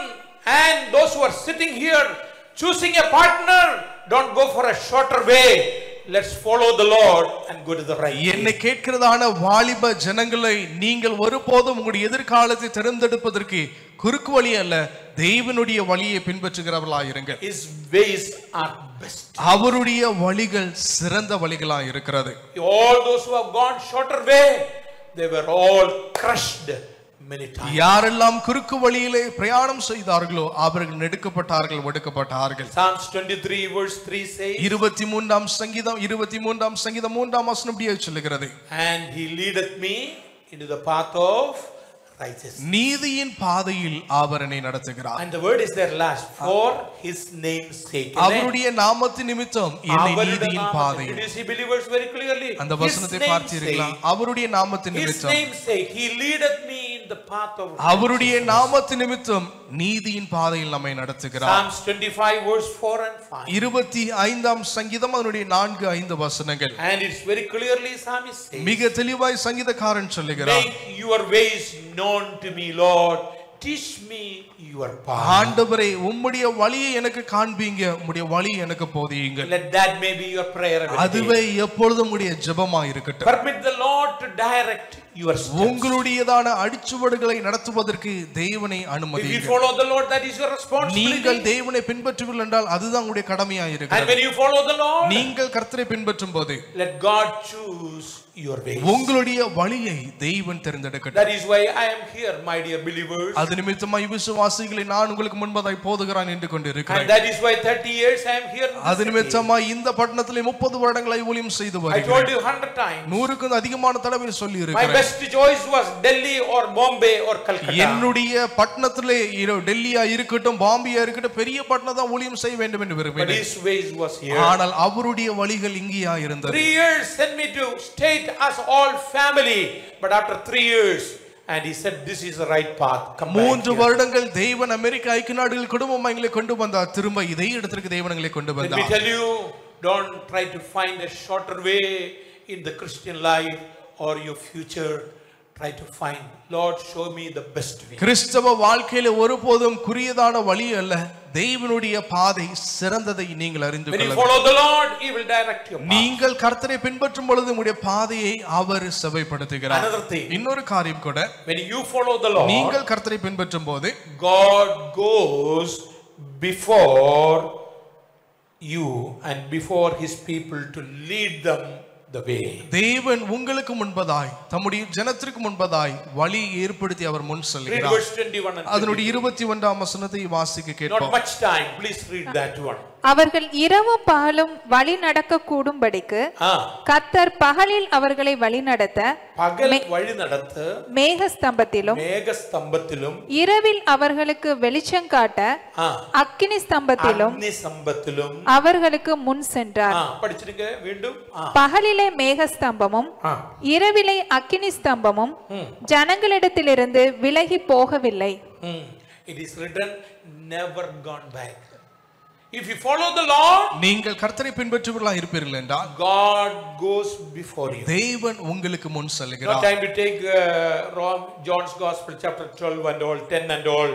and those who are sitting here choosing a partner, don't go for a shorter way. Let's follow the Lord and go to the right way. என்னை கேட்கிறதான வாலிப ஜனங்களை, நீங்கள் ஒருபோதும் உங்களுடைய எதிர்காலத்தை தேர்ந்தெடுப்பதற்கு குறுக்கு வழி அல்ல, தேவனுடைய வழியை பின்பற்றுகிறவர்களாய் இருங்கள். His ways are best. அவருடைய வழிகள் சிறந்த வழிகளாய் இருக்கிறது. All those who have gone shorter way, they were all crushed many times. யாரெல்லாம் குறுக்கு வழியிலே பிரயாணம் செய்தார்களோ அவர்கள் நெடுக்கப்பட்டார்கள், ஒடுக்கப்பட்டார்கள். Psalms 23 verse 3 says, 23ஆம் சங்கீதம் 3ஆம் வசனம் இப்படியே சொல்லுகிறது. and he leadeth me into the path of righteousness. நீதியின் பாதையில் அவர் என்னை நடத்துகிறார். And the word is there last, for his name's sake. அவருடைய நாமத்தின் நிமித்தம் என்னை நீதியின் பாதையில். Did you see believers very clearly? அந்த வசனத்தை பார்த்தீர்களா? அவருடைய நாமத்தின் His நிமித்தம், name's sake, he leadeth me in the path of அவருடைய நாமத்தின் நிமித்தம் நீதியின் பாதையில் நம்மை நடத்துகிறார். Psalms 25 verse 4 and 5. 25ஆம் சங்கீதம் அதனுடைய 4-5 வசனங்கள். And it's very clearly psalmist says, மிக தெளிவாய் சங்கீதக்காரன் சொல்லுகிறார், make your ways known to me, Lord. Teach me your path. ஆண்டவரே உம்முடைய வழியை எனக்கு காண்பீங்க, உம்முடைய வழி எனக்கு போதியுங்கள். Let that may be your prayer every day. அதுவே எப்பொழுதும் உடைய ஜெபமாய் இருக்கட்டும். Permit the Lord to direct your steps. உங்களுடையதான அடிச்சுவடுகளை நடத்துவதற்கு தேவனை If you அனுமதியுங்கள். follow the Lord, that is your responsibility. நீங்கள் தேவனை பின்பற்றுவீர்கள் என்றால் அதுதான் உங்களுடைய கடமையாய் And இருக்கிறது. when you follow the Lord, நீங்கள் கர்த்தரை பின்பற்றும் போது let God choose your ways. உங்களுடைய வழியை தேவன் தேர்ந்தெடுக்கட்டும். That is why I am here, my dear believers. அது நிமித்தமாய் விசுவாசிகளை நான் உங்களுக்கு முன்பதாய் போதுகிறான் என்று கொண்டு And இருக்கிறேன். that is why 30 years I am here. அது நிமித்தமாய் இந்த பட்டணத்திலே 30 வருடங்களை ஊழியம் செய்து I told வருகிறேன். you 100 times. 100க்கும் அதிகமான தடவை சொல்லி My இருக்கிறேன். best choice was Delhi or Bombay or Calcutta. என்னுடைய பட்டணத்திலே டெல்லியா இருக்கட்டும், பாம்பேயா இருக்கட்டும், பெரிய பட்டணம் தான் ஊழியம் செய்ய வேண்டும் என்று But விரும்பினேன். his ways was here. ஆனால் அவருடைய வழிகள் இங்கேயா இருந்தது. 3 years sent me to state us all family. But after 3 years, and he said, this is the right path. Come back 3 here. வருடங்கள் தேவன் அமெரிக்க ஐக்கிய நாடுகள் குடும்பமா எங்களை கொண்டு வந்தார். திரும்ப இதே இடத்திற்கு தேவன் எங்களை கொண்டு Let me வந்தார். tell you, don't try to find a shorter way in the Christian life or your future. Try to find, Lord, show me the best way. கிறிஸ்தவ வாழ்க்கையில ஒருபோதும் குறியதான வழி அல்ல, தேவனுடைய பாதை சிறந்ததை நீங்கள் அறிந்து When you கொள்ளுங்கள். follow the Lord, he will direct your path. நீங்கள் கர்த்தரை பின்பற்றும் பொழுது உங்களுடைய பாதையை அவர் செவைப்படுத்துகிறார். Another thing, இன்னொரு காரியம் கூட, when you follow the Lord, நீங்கள் கர்த்தரை பின்பற்றும் போது God goes before you and before his people to lead them the way. தேவன் உங்களுக்கு முன்பதாய், தம்முடைய ஜனத்திற்கு முன்பதாய் வழி ஏற்படுத்தி அவர் முன் Read செல்கிறார். verse 21 and அதனுடைய 22. 21ஆம் வசனத்தை வாசிக்க Not கேட்போம். much time. Please read that one. அவர்கள் இரவும் பகலும் வழி நடக்க கூடும்படிக்கு கர்த்தர் பகலில் அவர்களை வழி நடத்த பகல் வழி நடத்த மேகஸ்தம்பத்திலும் மேகஸ்தம்பத்திலும் இரவில் அவர்களுக்கு வெளிச்சம் காட்ட அக்கினி ஸ்தம்பத்திலும் அவர்களுக்கு முன் சென்றார். படிச்சிருங்க மீண்டும். பகலிலே மேகஸ்தம்பமும் இரவிலே அக்கினி ஸ்தம்பமும் ஜனங்களிடத்திலிருந்து விலகி போகவில்லை. it is written, never gone back. If you follow the Lord, நீங்கள் கர்த்தரை பின்பற்றுவர்களாய் இருப்பீர்கள் என்றால் God goes before you. தேவன் உங்களுக்கு முன் No செல்கிறார். time to take John's Gospel chapter 12 and all, 10 and all,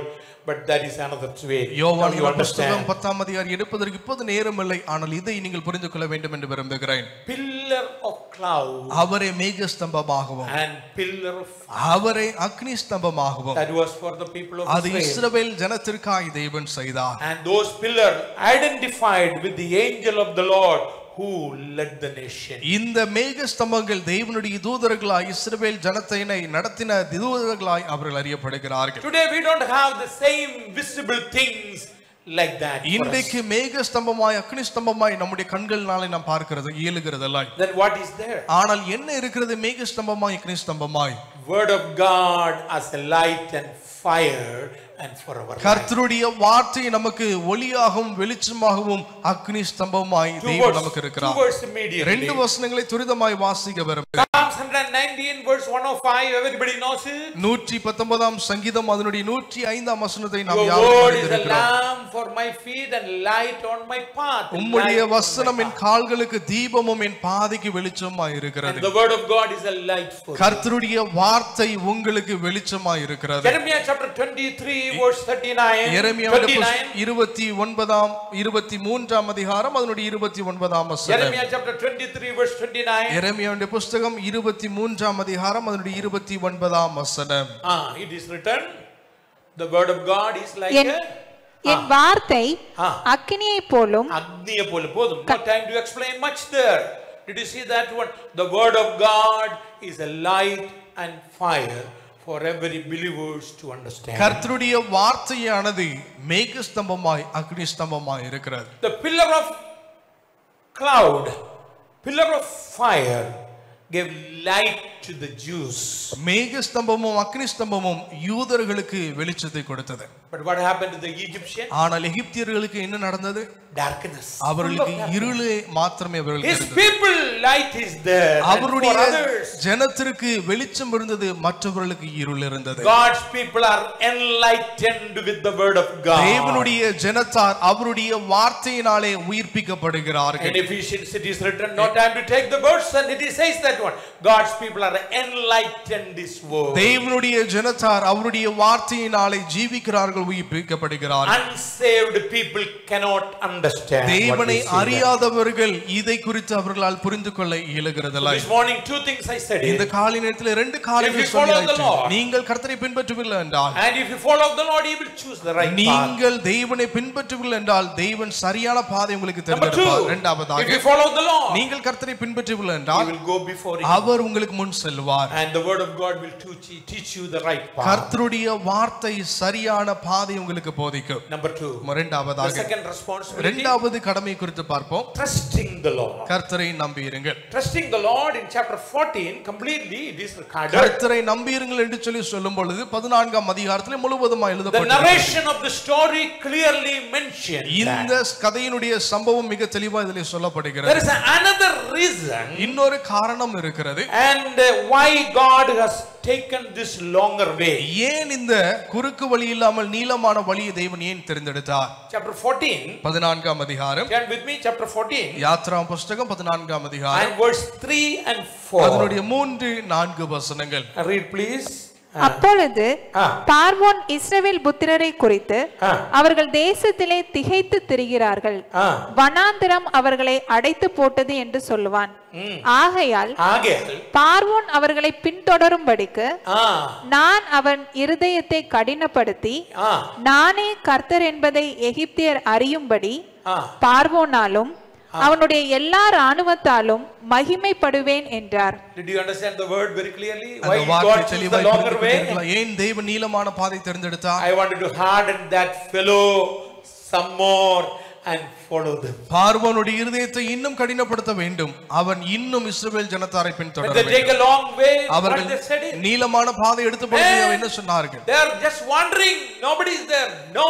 but that is another way. யோவான் You புத்தகம் understand? 10ஆம் அதிகாரம் எடுப்பதற்கு இப்போது நேரம் இல்லை, ஆனால் இதை நீங்கள் புரிந்து கொள்ள வேண்டும் என்று விரும்புகிறேன். Pillar of cloud அவரே மேக ஸ்தம்பமாகவும் and pillar of fire. அவரே அக்னி ஸ்தம்பமாகவும் That was for the people of அது Israel. இஸ்ரவேல் ஜனத்திற்காய் தேவன் செய்தார். And those pillars identified with the angel of the Lord who led the nation. இந்த மேக ஸ்தம்பங்கள் தேவனுடைய தூதர்களாய் இஸ்ரவேல் ஜனத்தை நடத்தின தூதர்களாய் அவர்கள் அறியப்படுகிறார்கள். Today we don't have the same visible things like that. இன்றைக்கு மேக ஸ்தம்பமாய் அக்னி ஸ்தம்பமாய் நம்முடைய கண்கள்னாலே நாம் பார்க்கிறது இயலுகிறதல்ல. Then what is there? ஆனால் என்ன இருக்கிறது மேக ஸ்தம்பமாய் அக்னி ஸ்தம்பமாய்? Word of God as a light and fire and forever. கர்த்தருடைய வார்த்தை நமக்கு ஒளியாகவும் வெளிச்சமாகவும் அக்னி ஸ்தம்பமாய் தேவன் நமக்கு இருக்கிறார். ரெண்டு வசனங்களை துரிதமாய் வாசிக்க விரும்புகிறேன். Psalms 119 verse 105, everybody knows it. 119ஆம் சங்கீதம் அதனுடைய 105ஆம் வசனத்தை நாம் Your யாவரும் word is a அறிந்திருக்கிறோம். lamp for my feet and light on my path. உம்முடைய வசனம் என் கால்களுக்கு தீபமும் என் பாதைக்கு வெளிச்சமாய் இருக்கிறது. And the word of God is a light for you. கர்த்தருடைய வார்த்தை உங்களுக்கு வெளிச்சமாய் இருக்கிறது. Jeremiah chapter 23 verse 39. எரேமியாவுடைய 29ஆம் 23ஆம் அதிகாரம் அதனுடைய 29ஆம் வசனம். Jeremiah chapter 23 verse 29. எரேமியாவுடைய புத்தகம் 23ஆம் அதிகாரம் அதனுடைய 29ஆம் வசனம். It is written, the word of God is like என் வார்த்தை அக்கினியை போலும். அக்னியை போல போதும். No time to explain much there. Did you see that one? The word of God is a light and fire for every believers to understand. கர்த்தருடைய வார்த்தையானது மேக ஸ்தம்பமாய் அக்னி ஸ்தம்பமாய் இருக்கிறது. The pillar of cloud, pillar of fire gave light to the Jews. மேக ஸ்தம்பமும் அக்னி ஸ்தம்பமும் யூதர்களுக்கு வெளிச்சத்தை கொடுத்தது. But what happened to the Egyptians? ஆனால் எகிப்தியர்களுக்கு என்ன நடந்தது? Darkness. அவர்களுக்கு இருளே மாத்திரமே அவர்களுக்கு His இருந்தது. people light is there. அவருடைய And for others, ஜனத்திற்கு வெளிச்சம் இருந்தது, மற்றவர்களுக்கு இருள் இருந்தது. God's people are enlightened with the word of God. தேவனுடைய ஜனத்தார் அவருடைய வார்த்தையினாலே உயிர்ப்பிக்கப்படுகிறார்கள். In Ephesians it is written, no time to take the verse, and it says that one. God's people are enlightened this word. தேவனுடைய ஜனத்தார் அவருடைய வார்த்தையினாலே ஜீவிக்கிறார்கள், உயிர்ப்பிக்கப்படுகிறார்கள். Unsaved people cannot understand. தேவனை அறியாதவர்கள் இதை குறித்து அவர்களால் புரிந்து கொள்ள இயலுகிறதில்லை. This morning two things I said. இந்த காலை நேரத்தில் ரெண்டு காரியங்கள் சொல்லியாயிற்று. நீங்கள் கர்த்தரை பின்பற்றுவீர்கள் என்றால், and if you follow the Lord, He will choose the right path. நீங்கள் தேவனை பின்பற்றுவீர்கள் என்றால் தேவன் சரியான பாதை உங்களுக்கு தேர்ந்தெடுப்பார். இரண்டாவதாக, if you follow the Lord, நீங்கள் கர்த்தரை பின்பற்றுவீர்கள் என்றால் He will go before you. அவர் உங்களுக்கு முன் செல்வார். And the word of God will teach you the right path. கர்த்தருடைய வார்த்தை சரியான பாதை உங்களுக்கு போதிக்கும். Number 2. இரண்டாவதாக, The second responsibility, இரண்டாவது கடமை குறித்து பார்ப்போம். trusting the Lord. கர்த்தரை நம்பியிருங்கள். Trusting the Lord in chapter 14 completely it is recorded. கர்த்தரை நம்பியிருங்கள் என்று சொல்லி சொல்லும் பொழுது 14ஆம் அதிகாரத்திலே முழுவதுமாக The எழுதப்பட்டிருக்கிறது. narration of the story clearly mentioned இந்த கதையினுடைய சம்பவம் மிக தெளிவாக இதிலே சொல்லப்படுகிறது. there is another reason இன்னொரு காரணம் இருக்கிறது. and why God has taken this longer way. ஏன் இந்த குறுக்கு வழி இல்லாமல் நீளமான வழியை தேவன் ஏன் தேர்ந்தெடுத்தார்? Chapter 14, 14ஆம் அதிகாரம், turn with me, chapter 14 Yatra புத்தகம் 14ஆம் அதிகாரம் and verse 3 and 4. அதனுடைய 3-4 வசனங்கள். Read please. அப்பொழுது பார்வோன் இஸ்ரவேல் புத்திரரை குறித்து அவர்கள் தேசத்திலே திகைத்து திரிகிறார்கள், வனாந்திரம் அவர்களை அடைத்து போட்டது என்று சொல்லுவான். ஆகையால் பார்வோன் அவர்களை பின்தொடரும்படிக்கு நான் அவன் இருதயத்தை கடினப்படுத்தி நானே கர்த்தர் என்பதை எகிப்தியர் அறியும்படி பார்வோனாலும் அவனுடைய எல்லா ராணுவத்தாலும் மகிமைப்படுவேன் என்றார். Did you understand the word very clearly? Why அந்த God வார்த்தை chose the தெளிவாய் longer way? ஏன் தேவன் நீளமான பாதை தேர்ந்தெடுத்தார்? I wanted to harden that fellow some more and follow them. பார்வோனுடைய இருதயத்தை இன்னும் கடினப்படுத்த வேண்டும். அவன் இன்னும் இஸ்ரவேல் ஜனத்தாரை பின்தொடர When they take a long way, what அவர்கள் they said is, நீளமான பாதை எடுத்து போய் என்ன சொன்னார்கள்? they are just wandering, nobody is there, no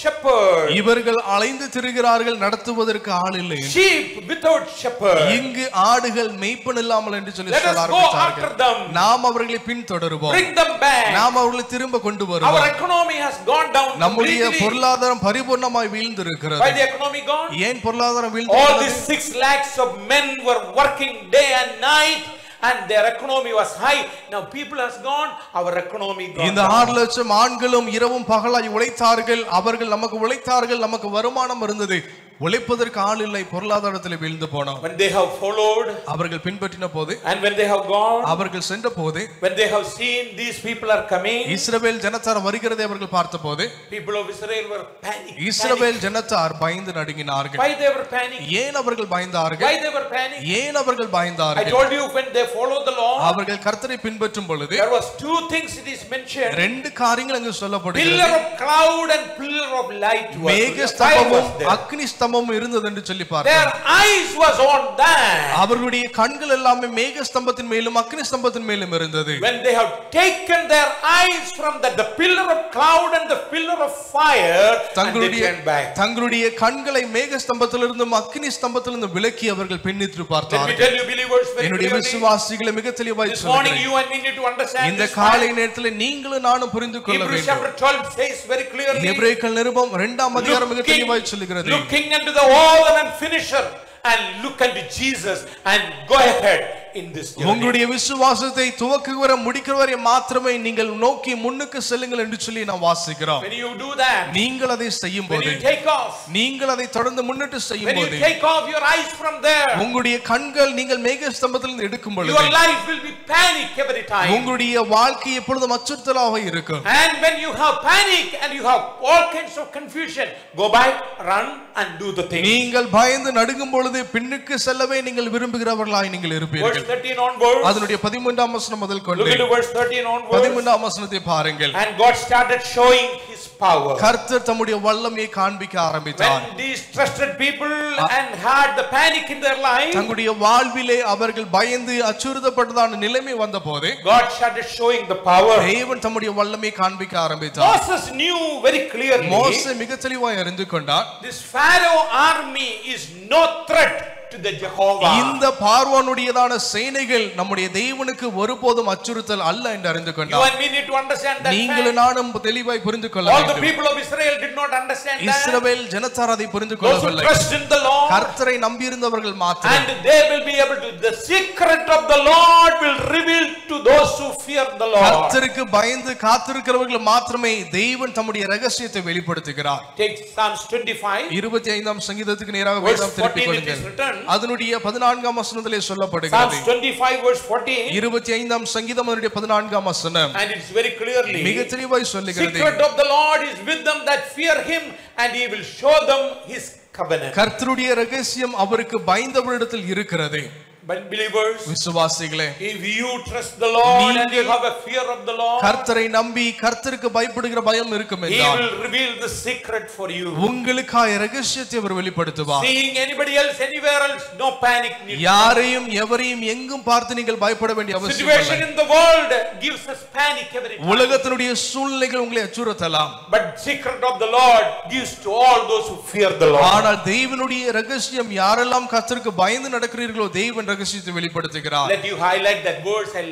shepherd. இவர்கள் அலைந்து திரிகிறார்கள், நடத்துவதற்கு ஆள் இல்லை. Sheep without shepherd. இங்கு ஆடுகள் மேய்ப்பன் இல்லாமல் என்று சொல்லி Let us go after them. நாம் அவர்களை பின்தொடருவோம். Bring them back. நாம் அவர்களை திரும்ப கொண்டு வருவோம். Our economy has gone down. நம்முடைய பொருளாதாரம் பரிபூர்ணமாய் வீழ்ந்திருக்கிறது. Why the economy gone? ஏன் பொருளாதாரம் All வீழ்ந்திருக்கிறது? these 6 lakhs of men were working day and night and their economy was high. Now people has gone, our economy gone. இந்த 6 லட்சம் ஆண்களும் இரவும் பகலாய் உழைத்தார்கள். அவர்கள் நமக்கு உழைத்தார்கள், நமக்கு வருமானம் இருந்தது. உழைப்பதற்கு ஆள் இல்லை, பொருளாதாரத்தில் வீழ்ந்து போனோம். When they have followed, அவர்கள் பின்பற்றின போது, and when they have gone, அவர்கள் சென்ற போது, when they have seen these people are coming, இஸ்ரவேல் ஜனத்தார் வருகிறதை அவர்கள் பார்த்தபோது, people of Israel were panic. இஸ்ரவேல் ஜனத்தார் பயந்து நடுங்கினார்கள். Why they were panic? ஏன் அவர்கள் பயந்தார்கள்? Why they were panic? ஏன் அவர்கள் I பயந்தார்கள்? told you when they followed the law, அவர்கள் கர்த்தரை பின்பற்றும் பொழுது there was 2 things it is mentioned. 2 காரியங்கள் அங்கு Pillar சொல்லப்படுகிறது. of cloud and pillar of light was மேக there. ஸ்தம்பமும் அக்னி ஸ்தம்பமும் இருந்தது என்று சொல்லி Their பார்த்தோம். eyes was on that. அவர்களுடைய கண்கள் எல்லாமே மேக ஸ்தம்பத்தின் மேலும் அக்னி ஸ்தம்பத்தின் மேலும் இருந்தது. When they have taken their eyes from the pillar of cloud and the pillar of fire, and they turned back. தங்களுடைய கண்களை மேக ஸ்தம்பத்திலிருந்தும் அக்னி ஸ்தம்பத்திலிருந்தும் விலக்கி அவர்கள் பின்னிட்டு Let me பார்த்தார்கள். tell you believers very என்னுடைய clearly. விசுவாசிகளை மிக தெளிவாய் This morning சொல்கிறேன். you and me need to understand இந்த this காலை fact. நேரத்தில் நீங்களும் நானும் புரிந்து கொள்ள Hebrews வேண்டும். chapter 12 says very clearly, எபிரேயர்கள் நிருபம் 2ஆம் அதிகாரம் மிக தெளிவாய் சொல்கிறது. looking unto the author and finisher, and look unto Jesus and go ahead in this journey. உங்களுடைய விசுவாசத்தை துவக்குகிற முடிக்கிறவரை மாத்திரமே நீங்கள் நோக்கி முன்னுக்கு செல்லுங்கள் என்று சொல்லி நாம் வாசிக்கிறோம். When you do that, நீங்கள் அதை செய்யும் when போது, you take off, நீங்கள் அதை தொடர்ந்து முன்னிட்டு செய்யும் when you போது, take off your eyes from there, உங்களுடைய கண்கள் நீங்கள் மேக ஸ்தம்பத்திலிருந்து எடுக்கும் பொழுது, your life will be panic every time. உங்களுடைய வாழ்க்கை எப்பொழுதும் அச்சுறுத்தலாக இருக்கும். And when you have panic and you have all kinds of confusion, go back, run and do the thing. நீங்கள் பயந்து நடுங்கும் பொழுது பின்னுக்கு செல்லவே நீங்கள் விரும்புகிறவர்களாய் நீங்கள் Verse இருப்பீர்கள். 13 onwards. அதனுடைய 13ஆம் வசனம் முதல் Look கொண்டு into verse 13 onwards. 13ஆம் வசனத்தை பாருங்கள். And God started showing His power. கர்த்தர் தம்முடைய வல்லமையை காண்பிக்க ஆரம்பித்தார். When these trusted people and had the panic in their life, தங்களுடைய வாழ்விலே அவர்கள் பயந்து அச்சுறுத்தப்பட்டதான நிலைமை வந்தபோது God started showing the power. தேவன் தம்முடைய வல்லமையை காண்பிக்க ஆரம்பித்தார். Moses knew very clearly, மோசே மிக தெளிவாய் அறிந்து கொண்டார், this Pharaoh army is no threat to the Jehovah. இந்த பார்வோனுடையதான சேனைகள் நம்முடைய தேவனுக்கு ஒருபோதும் அச்சுறுத்தல் அல்ல என்று அறிந்து You கொண்டார். and me need to understand that நீங்கள் fact. நானும் தெளிவாய் புரிந்து கொள்ள All the வேண்டும். people of Israel did not understand that. இஸ்ரவேல் ஜனத்தார் அதை புரிந்து Those who கொள்ளவில்லை. trust in the Lord, கர்த்தரை நம்பியிருந்தவர்கள் மாத்திரம் and they will be able to, the secret of the Lord will reveal to those who fear the Lord. கர்த்தருக்கு பயந்து காத்திருக்கிறவர்கள் மாத்திரமே தேவன் தம்முடைய ரகசியத்தை வெளிப்படுத்துகிறார். Take Psalms 25, 25ஆம் சங்கீதத்துக்கு நேராக verse வேதம் திருப்பிக் 14 it is கொள்ளுங்கள். written. அதனுடைய 14ஆம் வசனத்திலே Psalms சொல்லப்படுகிறது. 25 verse 14, 25ஆம் சங்கீதம் அதனுடைய 14ஆம் வசனம் and it's very clearly, மிக தெளிவாய் சொல்லுகிறது. secret of the Lord is with them that fear Him, and He will show them His covenant. கர்த்தருடைய ரகசியம் அவருக்கு பயந்தவரிடத்தில் இருக்கிறது. But believers, விசுவாசிகளே, if you trust the Lord and you have a fear of the Lord, கர்த்தரை நம்பி கர்த்தருக்கு பயப்படுகிற பயம் இருக்கும் He என்றால் will reveal the secret for you. உங்களுக்காக ரகசியத்தை அவர் வெளிப்படுத்துவார். Seeing anybody else anywhere else, no panic need. யாரையும் எவரையும் எங்கும் பார்த்து நீங்கள் பயப்பட வேண்டிய அவசியம் Situation இல்லை. in the world gives us panic every time. உலகத்தினுடைய சூழ்நிலைகள் உங்களை அச்சுறுத்தலாம். But secret of the Lord gives to all those who fear the Lord. ஆனால் தேவனுடைய ரகசியம் யாரெல்லாம் கர்த்தருக்கு பயந்து நடக்கிறீர்களோ தேவன் ரகசியத்தை வெளிப்படுத்துகிறார். Let you highlight that verse. I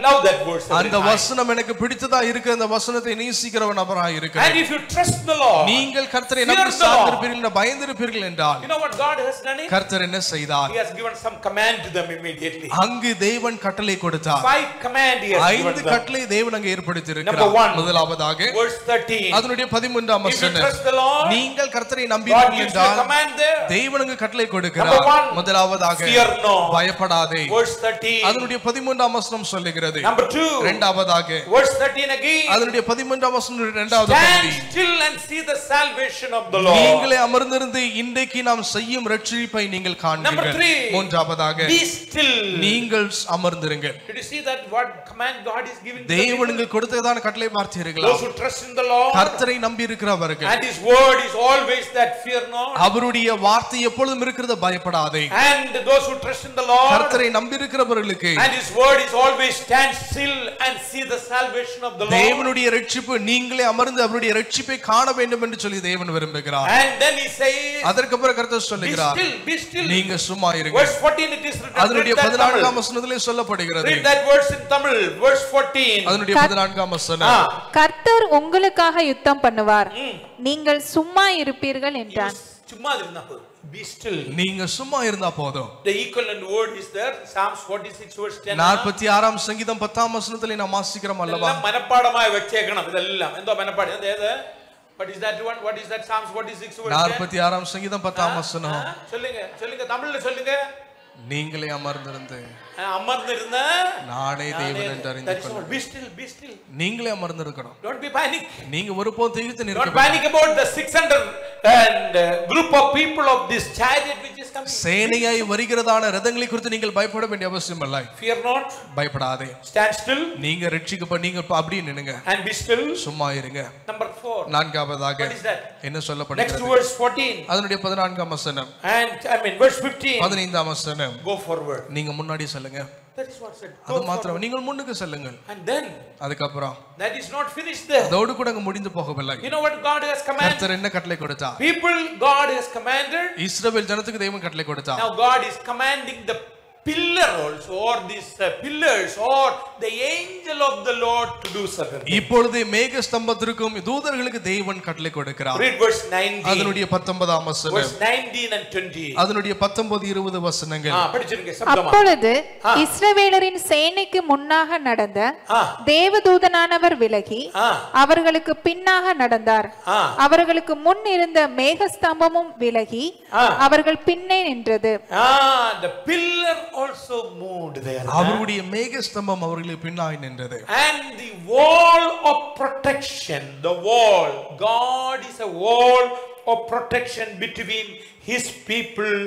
love that verse. அந்த வசனம் எனக்கு பிடித்ததா இருக்கு. அந்த வசனத்தை நேசிக்கிறவ நபராய் இருக்கிறேன். And if you trust the Lord, நீங்கள் கர்த்தரை நம்பி சார்ந்திருப்பீர்கள், பயந்திருப்பீர்கள் என்றால் you know what God has done? கர்த்தர் என்ன செய்தார்? He has given some command to them immediately. அங்கு தேவன் கட்டளை கொடுத்தார். 5 command He has given 5 them. கட்டளை தேவன் அங்கே ஏற்படுத்தி Number இருக்கிறார். 1, முதலாவதாக verse 13. அதனுடைய 13ஆம் If you வசனம், trust the Lord, நீங்கள் கர்த்தரை God நம்பினீர்கள் gives you a என்றால் command there. தேவன் அங்கு கட்டளை Number கொடுக்கிறார். 1, முதலாவதாக fear no. பயப்படாதே. Verse 13. அதனுடைய 13ஆம் வசனம் சொல்லுகிறது. Number 2. இரண்டாவதாக Verse 13 again. அதனுடைய 13ஆம் வசனம் இரண்டாவது Stand பகுதி. still and see the salvation of the Lord. நீங்களே அமர்ந்திருந்து இன்றைக்கு நாம் செய்யும் ரட்சிப்பை நீங்கள் காண்பீர்கள். Number 3. மூன்றாவதாக Be still. நீங்கள் அமர்ந்திருங்கள். Did you see that what command God is giving to the தேவன் people? உங்களுக்கு கொடுத்ததான கட்டளை பார்த்தீர்களா? Those who trust in the Lord. கர்த்தரை நம்பி இருக்கிறவர்கள். And his word is always that fear not. அவருடைய வார்த்தை எப்பொழுதும் இருக்கிறது பயப்படாதே. And those who trust in the Lord. கர்த்தரை நம்பி இருக்கிறவர்களுக்கு. And his word is always stand still and see the salvation of the Lord. தேவனுடைய ரட்சிப்பு நீங்களே அமர்ந்து அவருடைய ரட்சிப்பை காண வேண்டும் என்று சொல்லி தேவன் விரும்புகிறார். And then he says, அதற்கு பிறகு கர்த்தர் சொல்லுகிறார், be still. நீங்க சும்மா இருங்க. Verse 14 it is written. அதனுடைய 14ஆம் வசனத்திலே சொல்லப்படுகிறது. Read that verse in Tamil. Verse 14. அதனுடைய 14ஆம் வசனம். கர்த்தர் உங்களுக்காக யுத்தம் பண்ணுவார், நீங்கள் சும்மா இருப்பீர்கள் என்றான். சும்மா இருந்தா போதும். Be still. நீங்க சும்மா இருந்தா போதும். The equivalent word is there. Psalms 46 verse 10. 46ஆம் சங்கீதம் 10ஆம் வசனத்திலே நாம் வாசிக்கிறோம் அல்லவா? மனப்பாடமாய் வெச்சேக்கணும் இதெல்லாம். எந்த மனப்பாடம் ஏது? What is that one? What is that? Psalms 46 verse 10. 46ஆம் சங்கீதம் 10ஆம் வசனம். சொல்லுங்க தமிழ்ல சொல்லுங்க. நீங்களே அமர்ந்திருந்து அமர்ந்திருந்த நானே தேவன் என்று அறிந்து கொள்ளுங்கள். Be still, be still. நீங்களே அமர்ந்திருக்கணும். Don't be panic. நீங்க ஒருபோதும் திகைத்து நிற்க Don't panic about the 600 and group of people of this chariot which is coming. சேனையாய் வருகிறதான ரதங்களை குறித்து நீங்கள் பயப்பட வேண்டிய அவசியம் இல்லை. Fear not. பயப்படாதே. Stand still. நீங்க ரட்சிக்கப்பட்ட நீங்க அப்படியே நின்னுங்க. And be still. சும்மா இருங்க. Number 4. நான்காவதாக What is that? என்ன Next சொல்லப்படுகிறது? verse 14. அதனுடைய 14ஆம் வசனம். And verse 15. 15ஆம் வசனம். Go forward. நீங்க முன்னாடி செல்லுங்க. That is what said. அது மாத்திரம் நீங்கள் முன்னுக்கு செல்லுங்கள். And then அதுக்கப்புறம் that is not finished there. அதோடு கூட அங்க முடிந்து போகவில்லை. You know what God has commanded? கர்த்தர் என்ன கட்டளை கொடுத்தார்? People God has commanded. இஸ்ரவேல் ஜனத்துக்கு தேவன் கட்டளை கொடுத்தார். Now God is commanding the pillar also, or these pillars, or the angel of the Lord to do certain things. இப்பொழுது மேக ஸ்தம்பத்திற்கும் தூதர்களுக்கு தேவன் கட்டளை கொடுக்கிறார். Read verse 19. அதனுடைய 19ஆம் வசனம். Verse 19 and 20. அதனுடைய 19 20 வசனங்கள். படிச்சிருங்க சப்தமா. அப்பொழுது இஸ்ரவேலரின் சேனைக்கு முன்னாக நடந்த தேவதூதனானவர் விலகி அவர்களுக்கு பின்னாக நடந்தார். அவர்களுக்கு முன் இருந்த மேகஸ்தம்பமும் விலகி அவர்கள் பின்னே நின்றது. The pillar also moved there. அவருடைய மேகஸ்தம்பம் அவர்களுக்கு பின்னாய் நின்றது. And the wall of protection, the wall, God is a wall of protection between his people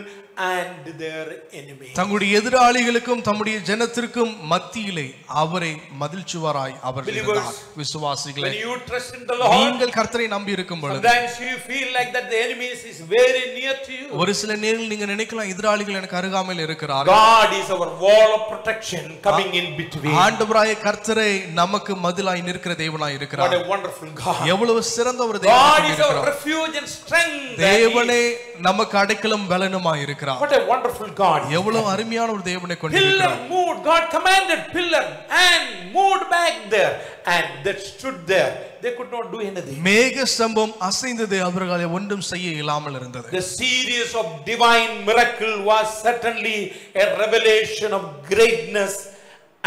and their enemy. தங்களுடைய எதிராளிகளுக்கும் தம்முடைய ஜனத்திற்கும் மத்தியிலே அவரை மதில்சுவராய் அவர் இருந்தார். விசுவாசிகளே, When you trust in the Lord, நீங்கள் கர்த்தரை நம்பி இருக்கும் பொழுது sometimes you feel like that the enemy is very near to you. ஒரு சில நேரங்களில் நீங்க நினைக்கலாம் எதிராளிகள் எனக்கு அருகாமையில் இருக்கிறார்கள். God is our wall of protection coming in between. ஆண்டவராய கர்த்தரை நமக்கு மதிலாய் நிற்கிற தேவனாய் இருக்கிறார். What a wonderful God. எவ்வளவு சிறந்த ஒரு God தேவனாய் is our இருக்கிறார். refuge and strength. தேவனே நமக்கு அடைக்கலம் பலனுமாய் இருக்கிறார். What a wonderful God. எவ்வளவு அருமையான ஒரு தேவனை Pillar கொண்டிருக்கிறார். moved. God commanded pillar and moved back there, and that stood there. They could not do anything. மேக ஸ்தம்பம் அசைந்தது, அவர்களை ஒன்றும் செய்ய இயலாமல் இருந்தது. The series of divine miracle was certainly a revelation of greatness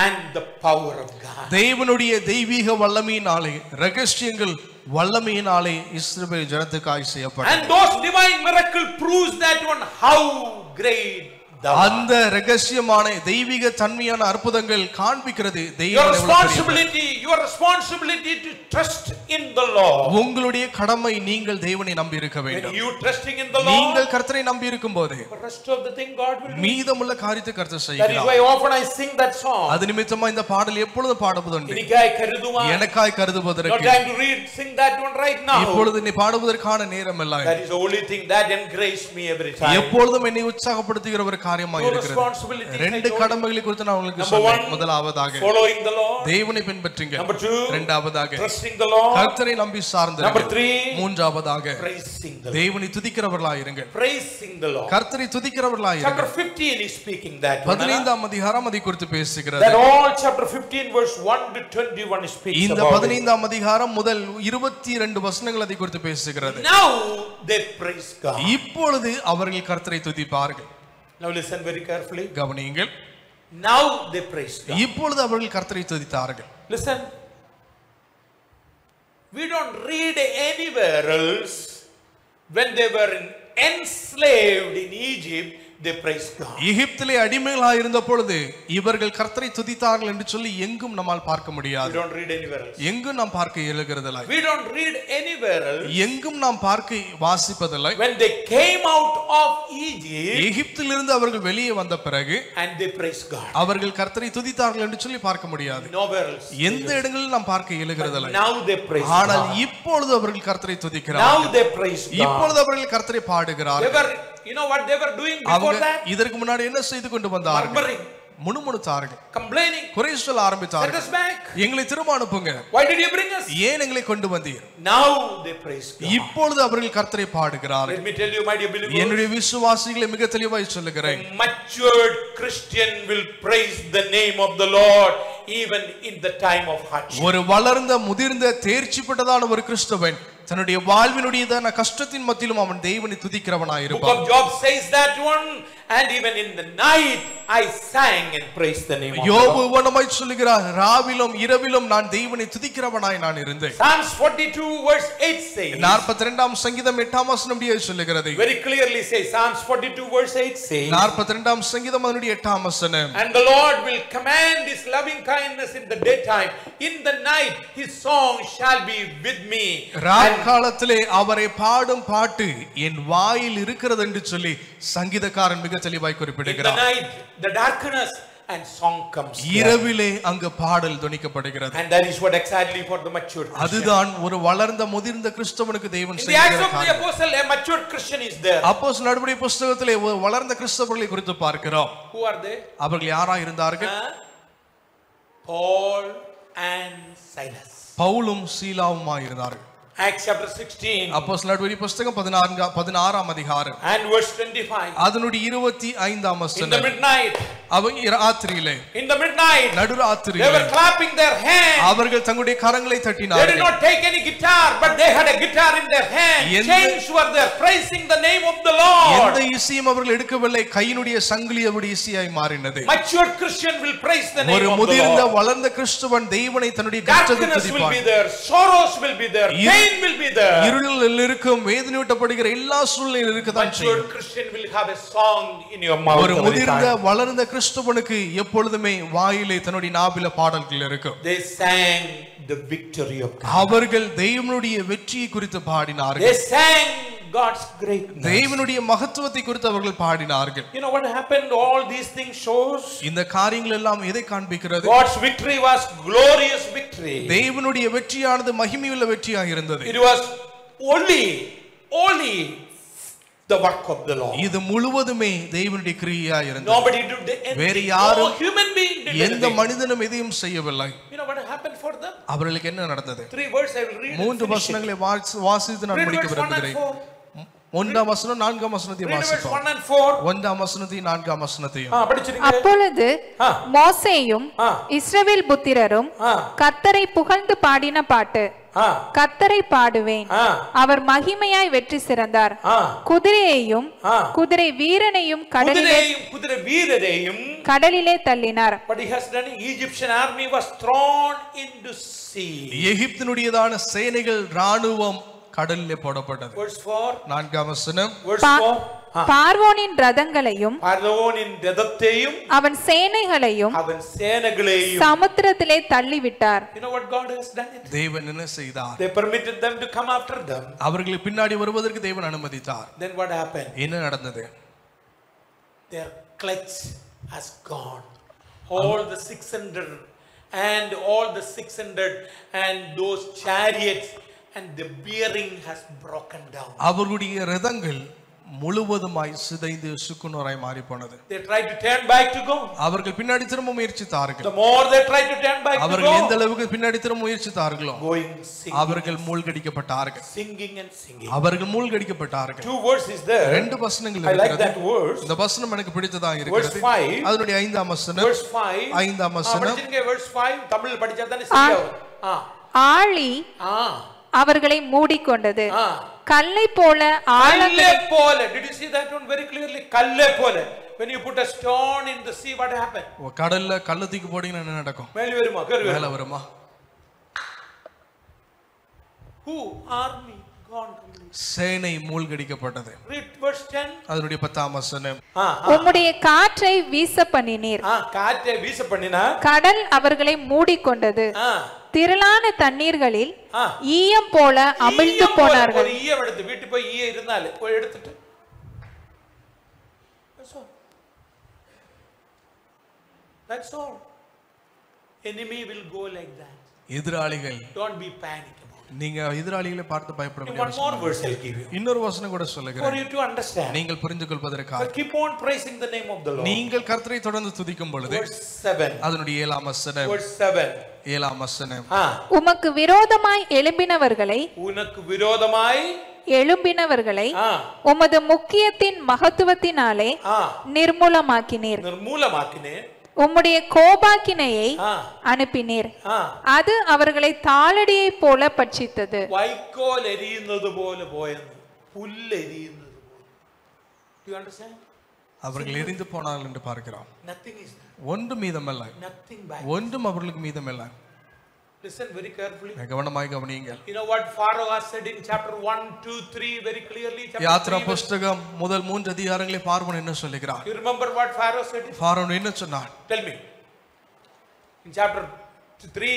and the power of God. தேவனுடைய தெய்வீக வல்லமையினாலே ரகசியங்கள் வல்லமையினாலே இஸ்ரவேல் ஜனத்துக்காய் செய்யப்பட்டது. And those divine miracle proves that one how great thou art. அந்த ரகசியமான தெய்வீக தன்மையான அற்புதங்கள் காண்பிக்கிறது Your தெய்வம் responsibility to trust in the Lord. உங்களுடைய கடமை நீங்கள் தேவனை நம்பி இருக்க When வேண்டும். you trusting in the Lord, நீங்கள் கர்த்தரை நம்பி இருக்கும்போது the rest of the thing God will do. மீதமுள்ள காரியத்தை கர்த்தர் That is செய்கிறார். why often I sing that song. அது நிமித்தமா இந்த பாடல் எப்பொழுதும் பாடுவதுண்டு. இனிக்காய் கருதுமா. எனக்காய் No கருதுவதற்கு time to read, sing that one right now. இப்பொழுது நீ பாடுவதற்கான நேரம் இல்லை. That is the only thing that encourages me every time. எப்பொழுதும் என்னை உற்சாகப்படுத்துகிற ஒரு காரியமாக Two இருக்கிறது. responsibilities. ரெண்டு கடமைகளை குறித்து நான் உங்களுக்கு Number சொன்னேன். one, முதலாவதாக following the Lord. தேவனை பின்பற்றுங்க. Number two, இரண்டாவதாக trusting the Lord. கர்த்தரை நம்பி சார்ந்திருங்க. Number three, மூன்றாவதாக praising the Lord. தேவனை துதிக்கிறவர்களாய் இருங்க. Praising the Lord. கர்த்தரை துதிக்கிறவர்களாய் Chapter இருங்க. 15 is speaking that. 15ஆம் அதிகாரம் அதை குறித்து பேசுகிறது. That all chapter 15 verse 1 to 21 speaks இந்த about it. 15ஆம் அதிகாரம் முதல் 22 வசனங்கள் அதை குறித்து பேசுகிறது. Now they praise God. இப்பொழுது அவர்கள் கர்த்தரை துதிப்பார்கள். Now listen very carefully. கவனியுங்கள். Now they praise God. இப்பொழுது அவர்கள் கர்த்தரை துதித்தார்கள். Listen. We don't read anywhere else when they were enslaved in Egypt, they praise God. எகிப்திலே அடிமைகளாக இருந்த பொழுது இவர்கள் கர்த்தரை துதித்தார்கள் என்று சொல்லி எங்கும் நம்மால் பார்க்க We முடியாது. don't read anywhere else. எங்கும் நாம் பார்க்க இயலுகிறதில்லை. We don't read anywhere else. எங்கும் நாம் பார்க்க வாசிப்பதில்லை. When they came out of Egypt, எகிப்திலிருந்து அவர்கள் வெளியே வந்த பிறகு and they praise God. அவர்கள் கர்த்தரை துதித்தார்கள் என்று சொல்லி பார்க்க முடியாது. Nowhere else. எந்த இடங்களில் நாம் பார்க்க இயலுகிறதில்லை. Now they praise ஆனால் God. இப்பொழுது அவர்கள் கர்த்தரை Now துதிக்கிறார்கள். they praise God. இப்பொழுது அவர்கள் கர்த்தரை பாடுகிறார்கள். You know what they were doing before that? இதற்கு முன்னாடி என்ன செய்து கொண்டு வந்தார்கள்? Murmuring, முணுமுணுத்தார்கள், complaining. குறை சொல்ல Send ஆரம்பித்தார்கள். us back. எங்களை திரும்ப அனுப்புங்க. Why did you bring us? ஏன் எங்களை கொண்டு வந்தீர்? Now they praise God. இப்பொழுது அவர்கள் கர்த்தரை பாடுகிறார்கள். Let me tell you, my dear believers, என்னுடைய விசுவாசிகளை மிக தெளிவாய் சொல்லுகிறேன். a matured Christian will praise the name of the Lord even in the time of hardship. ஒரு வளர்ந்த முதிர்ந்த தேர்ச்சி பெற்றதான ஒரு கிறிஸ்தவன் தன்னுடைய வாழ்வினுடையதான கஷ்டத்தின் மத்தியிலும் அவன் தேவனை துதிக்கிறவனாய் Book இருப்பான். of Job says that one, and even in the night I sang and praised the name of the யோபு Lord. இவ்விதமாய் சொல்லுகிறார், ராவிலும் இரவிலும் நான் தேவனை துதிக்கிறவனாய் நான் இருந்தேன். Psalms 42 verse 8 says, 42ஆம் சங்கீதம் 8ஆம் வசனம் இப்படியே சொல்லுகிறது. very clearly says, Psalms 42 verse 8 says, 42ஆம் சங்கீதம் அதனுடைய 8ஆம் வசனம், and the Lord will command his loving kindness in the daytime, in the night his song shall be with me. காலத்திலே அவரை பாடும் பாட்டு என் வாயில் இருக்கிறது என்று சொல்லி சங்கீதக்காரன் மிக தெளிவாய் குறிப்பிடுகிறார். In the night, the darkness, and song comes. இரவிலே அங்கு பாடல் துணிக்கப்படுகிறது. And that is what exactly for the mature Christian. அதுதான் ஒரு வளர்ந்த முதிர்ந்த கிறிஸ்தவனுக்கு தேவன் In the Acts of the செய்கிற Apostle, a mature Christian is there. அப்போஸ்தலர் நடபடிகள் புத்தகத்திலே ஒரு வளர்ந்த கிறிஸ்தவர்களை குறித்து பார்க்கிறோம். Who are they? அவர்கள் யாராய் இருந்தார்கள்? Paul and Silas. பவுலும் சீலாவுமாய் இருந்தார்கள். Acts chapter 16 அப்போஸ்தலர் நடபடிகள் புத்தகம் 16ஆம் அதிகாரம் and verse 25. அதனுடைய 25ஆம் வசனம். In the midnight, அவங்க ராத்திரியிலே, in the midnight, நடுராத்திரியிலே they were clapping their hands. அவர்கள் தங்களுடைய கரங்களை They did தட்டினார்கள். not take any guitar, but they had a guitar in their hand. Chains were there, praising the name of the Lord. எந்த இசையும் அவர்கள் எடுக்கவில்லை, கையினுடைய சங்கிலி அவருடைய இசையாய் மாறினது. Mature Christian will praise the name ஒரு of the முதிர்ந்த Lord. வளர்ந்த கிறிஸ்தவன் தேவனை தன்னுடைய கஷ்டத்தில் Darkness will be துதிப்பான். there, sorrows will be there, pain will be there. இருளில் இருக்கும், வேதனையூட்டப்படுகிற எல்லா சூழ்நிலையும் இருக்கத்தான் Mature செய்யும். Christian will have a song in your mouth. ஒரு முதிர்ந்த வளர்ந்த கிறிஸ்தவனுக்கு எப்பொழுதுமே வாயிலே தன்னுடைய நாவில பாடல்கள் இருக்கும். They sang the victory of God. அவர்கள் தேவனுடைய வெற்றியை குறித்து பாடினார்கள். They sang God's greatness. தேவனுடைய மகத்துவத்தை குறித்து அவர்கள் பாடினார்கள். You know what happened? All these things shows இந்த காரியங்கள் எல்லாம் எதை காண்பிக்கிறது? God's victory was glorious victory. தேவனுடைய வெற்றியானது மகிமையுள்ள வெற்றியாக இருந்தது. It was only the work of the Lord. இது முழுவதுமே தேவனுடைய கிரியையாக இருந்தது. Nobody did anything. வேறு யாரும், No human being did எந்த anything. மனிதனும் எதையும் செய்யவில்லை. You know what happened for them? அவர்களுக்கு என்ன நடந்தது? 3 words I will read. 3 வசனங்களை வாசித்து நான் முடிக்க விரும்புகிறேன். 1ஆம் வசனம் 4ஆம் வசனத்தை வாசிப்போம். 1 and 4. 1ஆம் வசனத்தையும் 4ஆம் வசனத்தையும். படிச்சிருங்க. அப்பொழுது மோசேயும் இஸ்ரவேல் புத்திரரும் கர்த்தரை புகழ்ந்து பாடின பாட்டு, கர்த்தரை பாடுவேன், அவர் மகிமையாய் வெற்றி சிறந்தார், குதிரையையும் குதிரை வீரனையும் கடலிலே தள்ளினார். What he has done, Egyptian army was thrown into sea. எகிப்தினுடையதான சேனைகள் ராணுவம் கடலிலே போடப்பட்டது. Verse 4. 4ஆம் வசனம். Verse 4. பார்வோனின் ரதங்களையும் பார்வோனின் ரதத்தையும் அவன் சேனைகளையும் சமுத்திரத்திலே தள்ளிவிட்டார். You know what God has done? தேவன் என்ன செய்தார்? They permitted them to come after them. அவர்களுக்கு பின்னாடி வருவதற்கு தேவன் அனுமதித்தார். Then what happened? என்ன நடந்தது? Their clutch has gone. All the 600 and those chariots and the bearing has broken down. அவர்களுடைய ரதங்கள் முழுவதுமாய் சிதைந்து சுக்குநூறாய் மாறி போனது. They tried to turn back to go. அவர்கள் பின்னாடி திரும்ப முயற்சித்தார்கள். The more they tried to turn back to go, அவர்கள் எந்த அளவுக்கு பின்னாடி திரும்ப முயற்சித்தார்களோ going singing, அவர்கள் மூழ்கடிக்கப்பட்டார்கள். singing and singing. அவர்கள் மூழ்கடிக்கப்பட்டார்கள். 2 words is there. 2 வசனங்கள் I like இருக்கிறது. that verse. இந்த வசனம் எனக்கு பிடித்ததா இருக்கிறது. Verse 5. அதனுடைய 5ஆம் வசனம். Verse 5. 5ஆம் வசனம். படிச்சிருங்க. Verse 5 தமிழ்ல படிச்சா தானே சரியாகும். ஆழி அவர்களை மூடிக்கொண்டது, கல்லை போல கல்லை போல. Did you see that one very clearly? கல்லை போல. When you put a stone in the sea, what happen? கடல்ல கல்லை தூக்கி போட்டீங்கன்னா என்ன நடக்கும்? மேல வருமா? மேல வருமா? Who? Army. gone completely. சேனை மூழ்கடிக்கப்பட்டது. Read verse 10. அதனுடைய 10ஆம் வசனம். உம்முடைய காற்றை வீச பண்ணினீர். காற்றை வீச பண்ணினா கடல் அவர்களை மூடிக்கொண்டது. திரளான தண்ணீர்களில் ஈயம் போல அமிழ்ந்து போனார்கள். ஒரு ஈயம் எடுத்து வீட்டு போய் ஈயம் இருந்தாலே போய் எடுத்துட்டு That's all. Enemy will go like that. எதிராளிகள் Don't be panic about it. நீங்க எதிராளிகளை பார்த்து பயப்பட One வேண்டாம். more verse I'll give you. இன்னொரு வசனம் கூட For சொல்லுகிறேன். you to understand. நீங்கள் புரிந்து கொள்வதற்காக. But keep on praising the name of the Lord. நீங்கள் கர்த்தரை தொடர்ந்து துதிக்கும் பொழுது Verse 7. அதனுடைய 7ஆம் வசனம். Verse 7. 7ஆம் வசனம். உமக்கு விரோதமாய் எழும்பினவர்களை உனக்கு விரோதமாய் எழும்பினவர்களை உமது முக்கியத்தின் மகத்துவத்தினாலே நிர்மூலமாக்கினீர். உம்முடைய கோபாக்கினையை அனுப்பினீர். அது அவர்களை தாளடியை போல பட்சித்தது. வைக்கோல் எரியுന്നത് പോലെ போயது புல் எரியுന്നത് പോലെ. Do you understand? அவர்கள் எரிந்து போனார்கள் என்று பார்க்கிறோம். Nothing is there. ஒன்றும் மீதமில்லை. Nothing back. ஒன்றும் அவர்களுக்கு மீதமில்லை. Listen very carefully. கவனமாய் கவனியுங்கள். You know what Pharaoh has said in chapter 1, 2, 3 very clearly. Yatra புத்தகம் முதல் 3 அதிகாரங்களை பார்வோன் என்ன சொல்லுகிறார்? You remember what Pharaoh said? பார்வோன் என்ன சொன்னார்? Tell me. In chapter 3,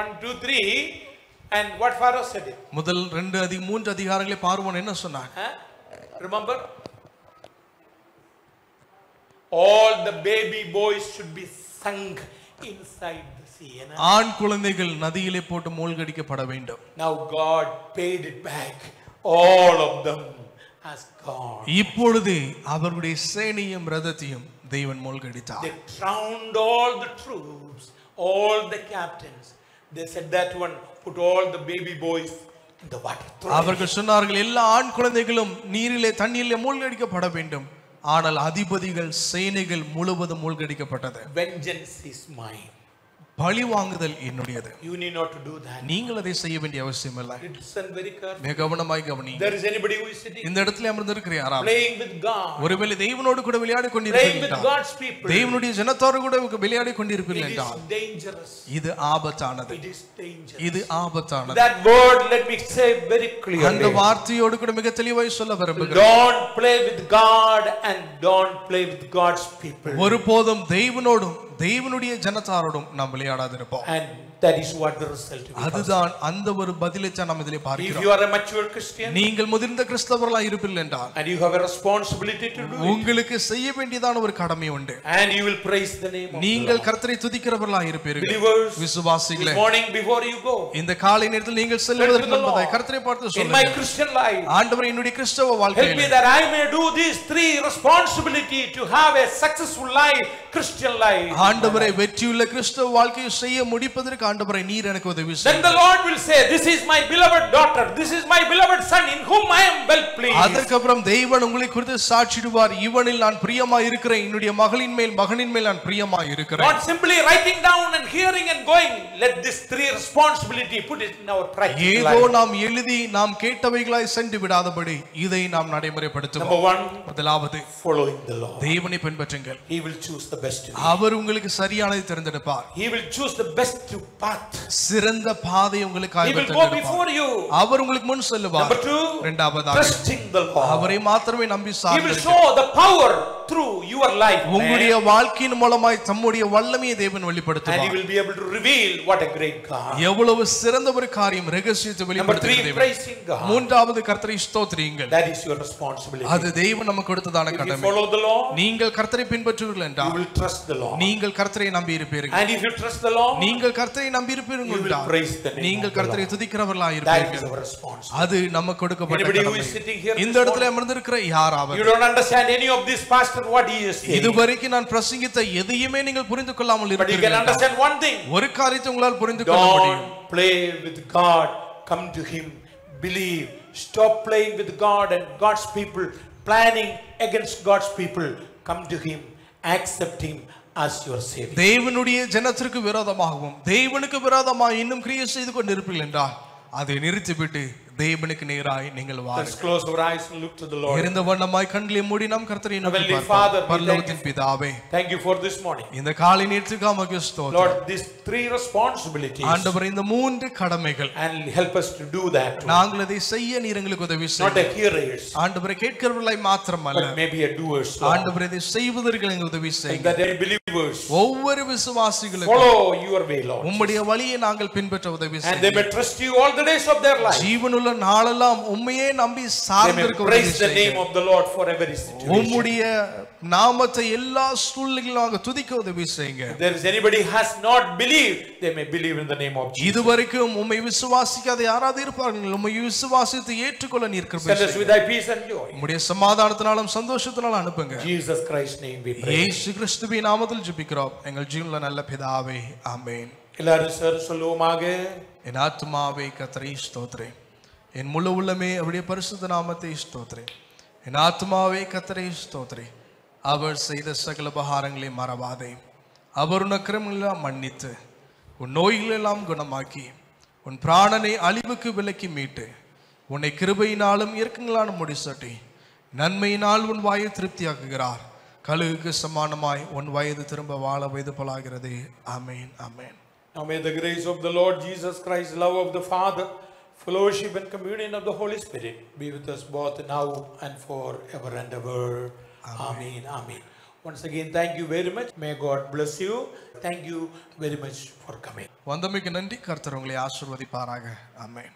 1, 2, 3 and what Pharaoh said? முதல் 3 அதிகாரங்களை பார்வோன் என்ன சொன்னார்? Remember? All the baby boys should be sunk inside the sea. ஆண் குழந்தைகள் நதியிலே போட்டு மூழ்கடிக்கப்பட வேண்டும். Now God paid it back. All of them has gone. இப்பொழுது அவர்களுடைய சேனையும் ரதத்தையும் தேவன் மூழ்கடித்தார். They drowned all the troops, all the captains. They said that one put all the baby boys in the water. அவர்கள் சொன்னார்கள் எல்லா ஆண் குழந்தைகளும் நீரிலே தண்ணீரிலே மூழ்கடிக்கப்பட வேண்டும். ஆனால் அதிபதிகள் சேனைகள் முழுவதும் மூழ்கடிக்கப்பட்டது. Vengeance is mine. பழி வாங்குதல் என்னுடையது. You need not to do that. நீங்கள் அதை செய்ய வேண்டிய அவசியம் இல்லை. Listen very carefully. கவனமாய் கவனியுங்கள். There is anybody who is sitting இந்த இடத்துல அமர்ந்திருக்கிற யாராவது playing with God, ஒருவேளை தேவனோடு கூட விளையாடி playing with கொண்டிருப்பீர்கள், God's people, தேவனுடைய ஜனத்தோடு கூட விளையாடி கொண்டிருப்பீர்கள் it என்றால் is dangerous. இது ஆபத்தானது. It is dangerous. இது ஆபத்தானது. That word let me say very clearly. அந்த வார்த்தையோடு கூட மிக தெளிவாய் சொல்ல விரும்புகிறேன். Don't play with God and don't play with God's people. ஒருபோதும் தேவனோடும் தேவனுடைய ஜனத்தாரோடும் நாம் விளையாடாதிருப்போம். And that is what the result will be. அதுதான் அந்த ஒரு பதிலை நாம் இதிலே பார்க்கிறோம். If you are a mature Christian, நீங்கள் முதிர்ந்த கிறிஸ்தவர்களாய் இருப்பீர்கள் என்றால் and you have a responsibility to do it, உங்களுக்கு செய்ய வேண்டியதான ஒரு கடமை உண்டு. and you will praise the name of நீங்கள் God. கர்த்தரை துதிக்கிறவர்களாய் இருப்பீர்கள். Believers, விசுவாசிகளே, this morning before you go, இந்த காலை நேரத்தில் நீங்கள் செல்வதற்கு முன்பதாய் கர்த்தரை பார்த்து in my சொல்லுங்கள், Christian life, ஆண்டவரே என்னுடைய கிறிஸ்தவ help me வாழ்க்கையிலே that I may do these 3 responsibility to have a successful life, Christian life. ஆண்டவரே வெற்றியுள்ள கிறிஸ்தவ வாழ்க்கையை செய்ய முடிப்பதற்கு ஆண்டவரே நீர் எனக்கு உதவி Then செய்யுங்கள். the Lord will say, this is my beloved daughter, this is my beloved son in whom I am well pleased. அதற்கு அப்புறம் தேவன் உங்களை குறித்து சாட்சிடுவார், இவனில் நான் பிரியமாய் இருக்கிறேன், என்னுடைய மகளின் மேல் நான் பிரியமாய் இருக்கிறேன். Not simply writing down and hearing and going. Let this 3 responsibility put it in our practical ஏதோ life. நாம் எழுதி நாம் கேட்டவைகளாய் சென்று விடாதபடி இதை நாம் நடைமுறைப்படுத்துவோம். Number 1, முதலாவது following the Lord. தேவனை பின்பற்றுங்கள். He will choose the best. அவர் உங்களுக்கு சரியானதை தேர்ந்தெடுப்பார். He will choose the best path. சிறந்த பாதை உங்களுக்கு He will go before you. அவர் உங்களுக்கு முன் செல்லுவார். Number 2, இரண்டாவதாக trusting the Lord. அவரை மாத்திரமே நம்பி He will சார்ந்திருங்கள். show the power through your life. உங்களுடைய வாழ்க்கையின் மூலமாய் தம்முடைய வல்லமையை தேவன் And he வெளிப்படுத்துவார். will be able to reveal what a great God. எவ்வளவு சிறந்த ஒரு காரியம் ரகசியத்தை Number 3, வெளிப்படுத்துகிறது. praising God. மூன்றாவது கர்த்தரை ஸ்தோத்திரியுங்கள். That is your responsibility. அது தேவன் நமக்கு கொடுத்ததான If you கடமை. follow the Lord, நீங்கள் கர்த்தரை பின்பற்றுவீர்கள் you என்றால் will trust the Lord. நீங்கள் கர்த்தரை நம்பி இருப்பீர்கள். And if you trust the Lord, நீங்கள் கர்த்தரை நம்பி இருப்பீர்கள் you will என்றால் praise the name நீங்கள் of the கர்த்தரை Lord. துதிக்கிறவர்களாய் That is இருப்பீர்கள். our responsibility. அது நமக்கு கொடுக்கப்பட்ட Anybody who கடமை. is sitting here இந்த this இடத்துல morning, அமர்ந்திருக்கிற யாராவது you don't understand any of this, pastor, what he is saying. இதுவரைக்கும் நான் பிரசங்கித்த எதையுமே நீங்கள் புரிந்து கொள்ளாமல் But you can இருக்கிறீர்கள். understand one thing. ஒரு காரியத்தை உங்களால் புரிந்து கொள்ள முடியும். Don't play with God. Come to Him. Believe. Stop playing with God and God's people, planning against God's people. Come to Him. Accept Him as your Savior. தேவனுடைய ஜனத்திற்கு விரோதமாகவும் தேவனுக்கு விரோதமாக இன்னும் கிரியை செய்து கொண்டிருப்பீர்கள் என்றால் அதை நிறுத்திவிட்டு தேவனுக்கு நேராய் நீங்கள் Let's வாருங்கள். close our eyes and look to the Lord. இருந்த வண்ணமாய் கண்களை மூடி நாம் கர்த்தரை நோக்கி Heavenly பார்ப்போம். Father, we பரலோகத்தின் பிதாவே, Thank you for this morning. இந்த காலை நேரத்துக்கு உமக்கு ஸ்தோத்திரம். Lord, these 3 responsibilities, ஆண்டவரே, இந்த 3 கடமைகள் and help us to do that. நாங்கள் அதை செய்ய நீர் எங்களுக்கு உதவி Not செய்யுங்க. a hearers, ஆண்டவரே, கேட்கிறவர்களாய் மாத்திரமல்ல, but maybe a doers. Lord. ஆண்டவரே, இதை செய்வதற்கு எங்களுக்கு உதவி And செய்யுங்க. that every believers ஒவ்வொரு விசுவாசிகளுக்கும் follow your way, Lord. உம்முடைய வழியை நாங்கள் பின்பற்ற உதவி And they செய்யுங்க. may trust you all the days of their life. ஜீவனுள்ள நாளெல்லாம் உம்மையே நம்பி They may சார்ந்திருக்க உதவி praise the name செய்யுங்க. of the Lord for every situation. உம்முடைய நாமத்தை எல்லா சூழ்நிலைகளிலும் நாங்கள் துதிக்க உதவி செய்யுங்க. If there is anybody who has not believed, they may believe in the name of Jesus. இதுவரைக்கும் உம்மை விசுவாசிக்காத யாராவது இருப்பார்கள், உம்மை விசுவாசித்து ஏற்றுக்கொள்ள நீர் கிருபை Send us செய்யுங்க. with thy peace and joy. உம்முடைய சமாதானத்தினாலும் சந்தோஷத்தினாலும் அனுப்புங்க. Jesus Christ's name we pray. இயேசு கிறிஸ்துவின் நாமத்தில் ஜெபிக்கிறோம் எங்கள் ஜீவனுள்ள நல்ல பிதாவே, ஆமென். எல்லாரும் சார் சொல்லுவோமாக. என் ஆத்துமாவே கர்த்தரை ஸ்தோத்திரே, என் முழு உள்ளமே அவருடைய பரிசுத்த நாமத்தை ஸ்தோத்திரே. என் ஆத்துமாவே கர்த்தரை ஸ்தோத்திரே, அவர் செய்த சகல உபகாரங்களை மறவாதே. அவர் உன் அக்கிரமங்களெல்லாம் மன்னித்து உன் நோய்களெல்லாம் குணமாக்கி உன் பிராணனை அழிவுக்கு விலக்கி மீட்டு உன்னை கிருபையினாலும் இரக்கங்களாலும் முடிசூட்டி நன்மையினால் உன் வாயை திருப்தியாக்குகிறார். கழுகுக்கு சமானமாய் உன் வயது திரும்ப வாழ வயது போலாகிறது. ஆமென், ஆமென். Now may the grace of the Lord Jesus Christ, love of the Father, fellowship and communion of the Holy Spirit be with us both now and forever and ever. Amen. Amen. Once again, thank you very much. May God bless you. Thank you very much for coming. வந்தமைக்கு நன்றி. கர்த்தர் உங்களை ஆசீர்வதிப்பாராக. ஆமென்.